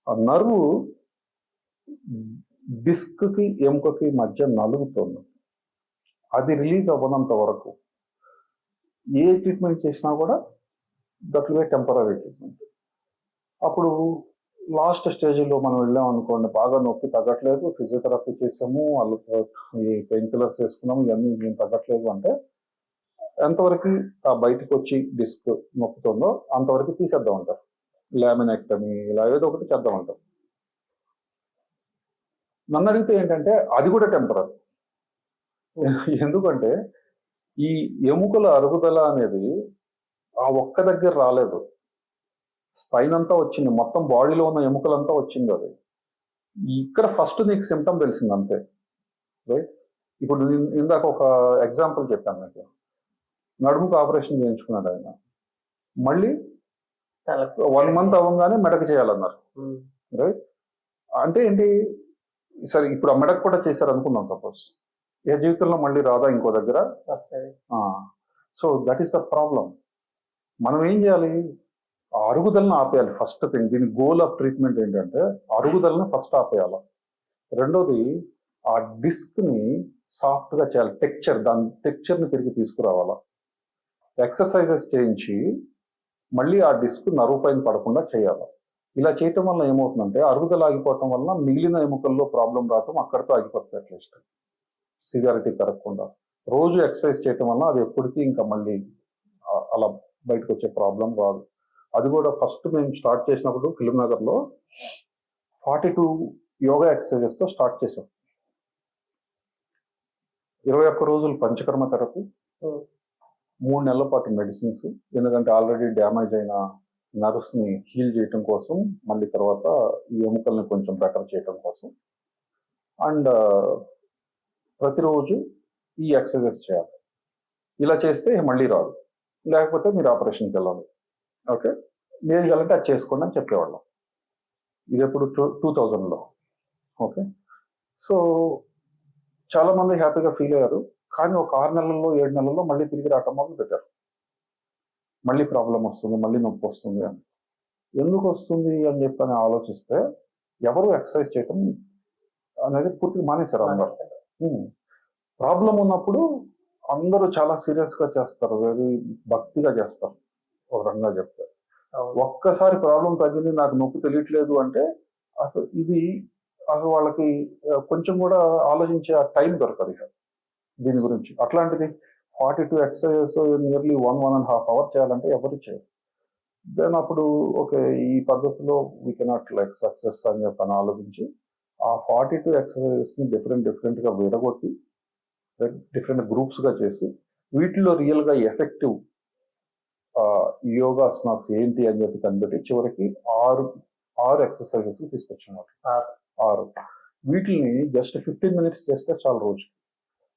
ఆ నర్వ్ డిస్క్ కి ఎముకకి మధ్య నలుగుతుంది. అది రిలీజ్ అవ్వనంత వరకు ఏ ట్రీట్మెంట్ చేసినా కూడా that will be temporary treatment. అప్పుడు లాస్ట్ స్టేజ్లో మనం వెళ్ళాం అనుకోండి, బాగా నొప్పి తగ్గట్లేదు, ఫిజియోథెరపీ చేసాము, వాళ్ళు ఈ పెయిన్ కిల్లర్స్ వేసుకున్నాము, ఇవన్నీ ఏం తగ్గట్లేదు అంటే ఎంతవరకు ఆ బయటకు వచ్చి డిస్క్ నొప్పుతుందో అంతవరకు తీసేద్దాం అంటారు. లామినెక్టమీ ఇలా ఏదో ఒకటి చేద్దాం అంటారు. నన్ను అడిగితే ఏంటంటే అది కూడా టెంపరరీ. ఎందుకంటే ఈ ఎముకల అరుగుదల అనేది ఆ ఒక్క దగ్గర రాలేదు, స్పైన్ అంతా వచ్చింది, మొత్తం బాడీలో ఉన్న ఎముకలంతా వచ్చింది. అది ఇక్కడ ఫస్ట్ నీకు సిమ్టమ్ తెలిసింది అంతే. రైట్. ఇప్పుడు ఇందాక ఒక ఎగ్జాంపుల్ చెప్పాను మీకు, నడుముకు ఆపరేషన్ చేయించుకున్నాడు ఆయన. మళ్ళీ చాలా 1 మంత్ అవ్వగానే మెడకు చేయాలన్నారు. ఉమ్, రైట్. అంటే ఏంటి, సరే ఇప్పుడు ఆ మెడకు కూడా చేశారు అనుకుందాం సపోజ్, ఏ జీవితంలో మళ్ళీ రాదా ఇంకో దగ్గర? వస్తది. So that is the problem. మనం ఏం చేయాలి, ఆ అరుగుదలను ఆపేయాలి. ఫస్ట్ థింగ్, దీని గోల్ ఆఫ్ ట్రీట్మెంట్ ఏంటంటే అరుగుదలను ఫస్ట్ ఆపేయాలి. రెండోది, ఆ డిస్క్ ని సాఫ్ట్ గా చేయాలి, దాని టెక్చర్ ని తిరిగి తీసుకురావాలా. ఎక్సర్సైజెస్ చేయించి మళ్ళీ ఆ డిస్క్ నరువు పైన పడకుండా చేయాలి. ఇలా చేయటం వల్ల ఏమవుతుందంటే అరుగుదల ఆగిపోవటం వల్ల మిగిలిన ఎముకల్లో ప్రాబ్లం రావటం అక్కడితో ఆగిపోతుంది. అట్లీస్ట్ సివియారిటీ పెరగకుండా రోజు ఎక్సర్సైజ్ చేయటం వల్ల అది ఎప్పటికీ ఇంకా మళ్ళీ అలా బయటకు వచ్చే ప్రాబ్లం రాదు. అది కూడా ఫస్ట్ మేము స్టార్ట్ చేసినప్పుడు ఫిల్మ్ నగర్లో 42 యోగా ఎక్సర్సైజెస్ తో స్టార్ట్ చేసాం. 21 రోజులు పంచకర్మ థెరపీ, 3 నెలల పాటు మెడిసిన్స్. ఎందుకంటే ఆల్రెడీ డ్యామేజ్ అయిన నర్వ్స్ ని హీల్ చేయటం కోసం, మళ్ళీ తర్వాత ఈ ఎముకల్ని కొంచెం బెటర్ చేయటం కోసం. అండ్ ప్రతిరోజు ఈ ఎక్సర్సైజ్ చేయాలి. ఇలా చేస్తే మళ్ళీ రాదు, లేకపోతే మీరు ఆపరేషన్కి వెళ్ళాలి. ఓకే, మీరు వెళ్ళంటే అది చేసుకోండి అని చెప్పేవాళ్ళం. ఇది ఎప్పుడు 2000లో. ఓకే, సో చాలా మంది హ్యాపీగా ఫీల్ అయ్యారు. కానీ ఒక 6 నెలల్లో 7 నెలల్లో మళ్ళీ తిరిగి రావటం మొదలు పెట్టారు. మళ్ళీ ప్రాబ్లం వస్తుంది, మళ్ళీ నొప్పి వస్తుంది అని. ఎందుకు వస్తుంది అని చెప్పని ఆలోచిస్తే ఎవరు ఎక్సర్సైజ్ చేయటం అనేది పూర్తిగా మానేశారు అందరు. ప్రాబ్లం ఉన్నప్పుడు అందరూ చాలా సీరియస్ గా చేస్తారు, వెరీ భక్తిగా చేస్తారు. ఒక రకంగా చెప్తే ఒక్కసారి ప్రాబ్లం తగ్గింది, నాకు నొప్పి తెలియట్లేదు అంటే అసలు వాళ్ళకి కొంచెం కూడా ఆలోచించే ఆ టైం దొరకదు ఇక దీని గురించి. అట్లాంటిది 42 ఎక్సర్సైజెస్ నియర్లీ 1.5 hours చేయాలంటే ఎవరు చేయరు. దెన్ అప్పుడు ఓకే, ఈ పద్ధతిలో వీ కెనాట్ లైక్ సక్సెస్ అని చెప్పని ఆలోచించి ఆ 42 ఎక్సర్సైజెస్ ని డిఫరెంట్ గా విడగొట్టి డిఫరెంట్ గ్రూప్స్ గా చేసి వీటిలో రియల్ గా ఎఫెక్టివ్ యోగాసనాస్ ఏంటి అని చెప్పి కనిపెట్టి చివరికి 6 ఎక్సర్సైజెస్ తీసుకొచ్చినారు. 6 వీటిని జస్ట్ 15 minutes చేస్తే చాలు. రోజు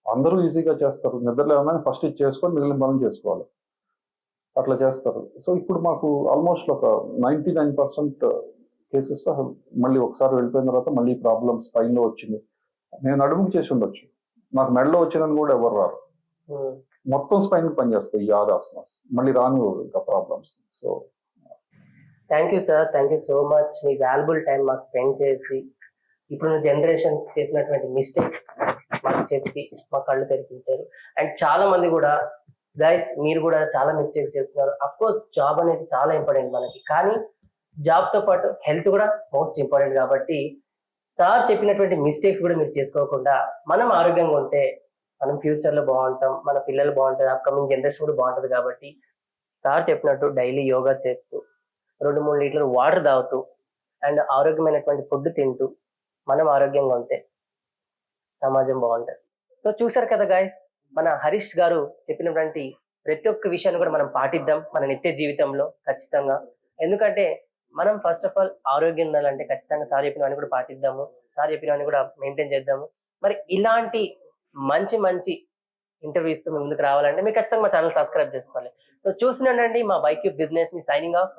అందరూ ఈజీగా చేస్తారు. నిద్ర లేవగానే ఫస్ట్ ఇది చేసుకొని మిగిలిన పనులు చేసుకోవాలి, అట్లా చేస్తారు. సో ఇప్పుడు మాకు ఆల్మోస్ట్ ఒక 99% కేసెస్ మళ్ళీ ఒకసారి వెళ్ళిపోయిన తర్వాత మళ్ళీ ప్రాబ్లమ్ స్పైన్లో వచ్చింది. నేను అడుగుకి చేసి ఉండొచ్చు, నాకు మెడలో వచ్చిందని కూడా ఎవరు రారు. మొత్తం స్పైన్ పనిచేస్తాయి ఈ 6 ఆసనాస్, మళ్ళీ రాని ఇంకా problems. So thank you sir, thank you so much. Me valuable time మాకు స్పెండ్ చేసి ఇప్పుడున్న జనరేషన్ చేసినటువంటి మిస్టేక్స్ మాకు చెప్పి మా కళ్ళు తెరిపించారు. అండ్ చాలా మంది కూడా గైస్, మీరు కూడా చాలా మిస్టేక్స్ చేస్తున్నారు. అఫ్ కోర్స్ జాబ్ అనేది చాలా ఇంపార్టెంట్ మనకి, కానీ జాబ్ తో పాటు హెల్త్ కూడా మోస్ట్ ఇంపార్టెంట్. కాబట్టి సార్ చెప్పినటువంటి మిస్టేక్స్ కూడా మీరు చేసుకోకుండా మనం ఆరోగ్యంగా ఉంటే మనం ఫ్యూచర్ లో బాగుంటాం, మన పిల్లలు బాగుంటారు, అప్కమింగ్ జనరేషన్ కూడా బాగుంటది. కాబట్టి సార్ చెప్పినట్టు డైలీ యోగా చేస్తూ 2-3 లీటర్లు వాటర్ తాగుతూ అండ్ ఆరోగ్యమైనటువంటి ఫుడ్ తింటూ మనం ఆరోగ్యంగా ఉంటే సమాజం బాగుంటుంది. సో చూసారు కదా గాయస్, మన హరీష్ గారు చెప్పినటువంటి ప్రతి ఒక్క విషయాన్ని కూడా మనం పాటిద్దాం మన నిత్య జీవితంలో ఖచ్చితంగా. ఎందుకంటే మనం ఫస్ట్ ఆఫ్ ఆల్ ఆరోగ్యం ఉండాలంటే ఖచ్చితంగా సార్ చెప్పినవన్నీ కూడా పాటిద్దాము, సార్ చెప్పినవన్నీ కూడా మెయింటైన్ చేద్దాము. మరి ఇలాంటి మంచి ఇంటర్వ్యూస్ తో ముందుకు రావాలంటే మీరు ఖచ్చితంగా మా ఛానల్ సబ్స్క్రైబ్ చేసుకోవాలి. సో చూసినండి మా బైక్యూబ్ బిజినెస్ ని సైనింగ్ ఆఫ్.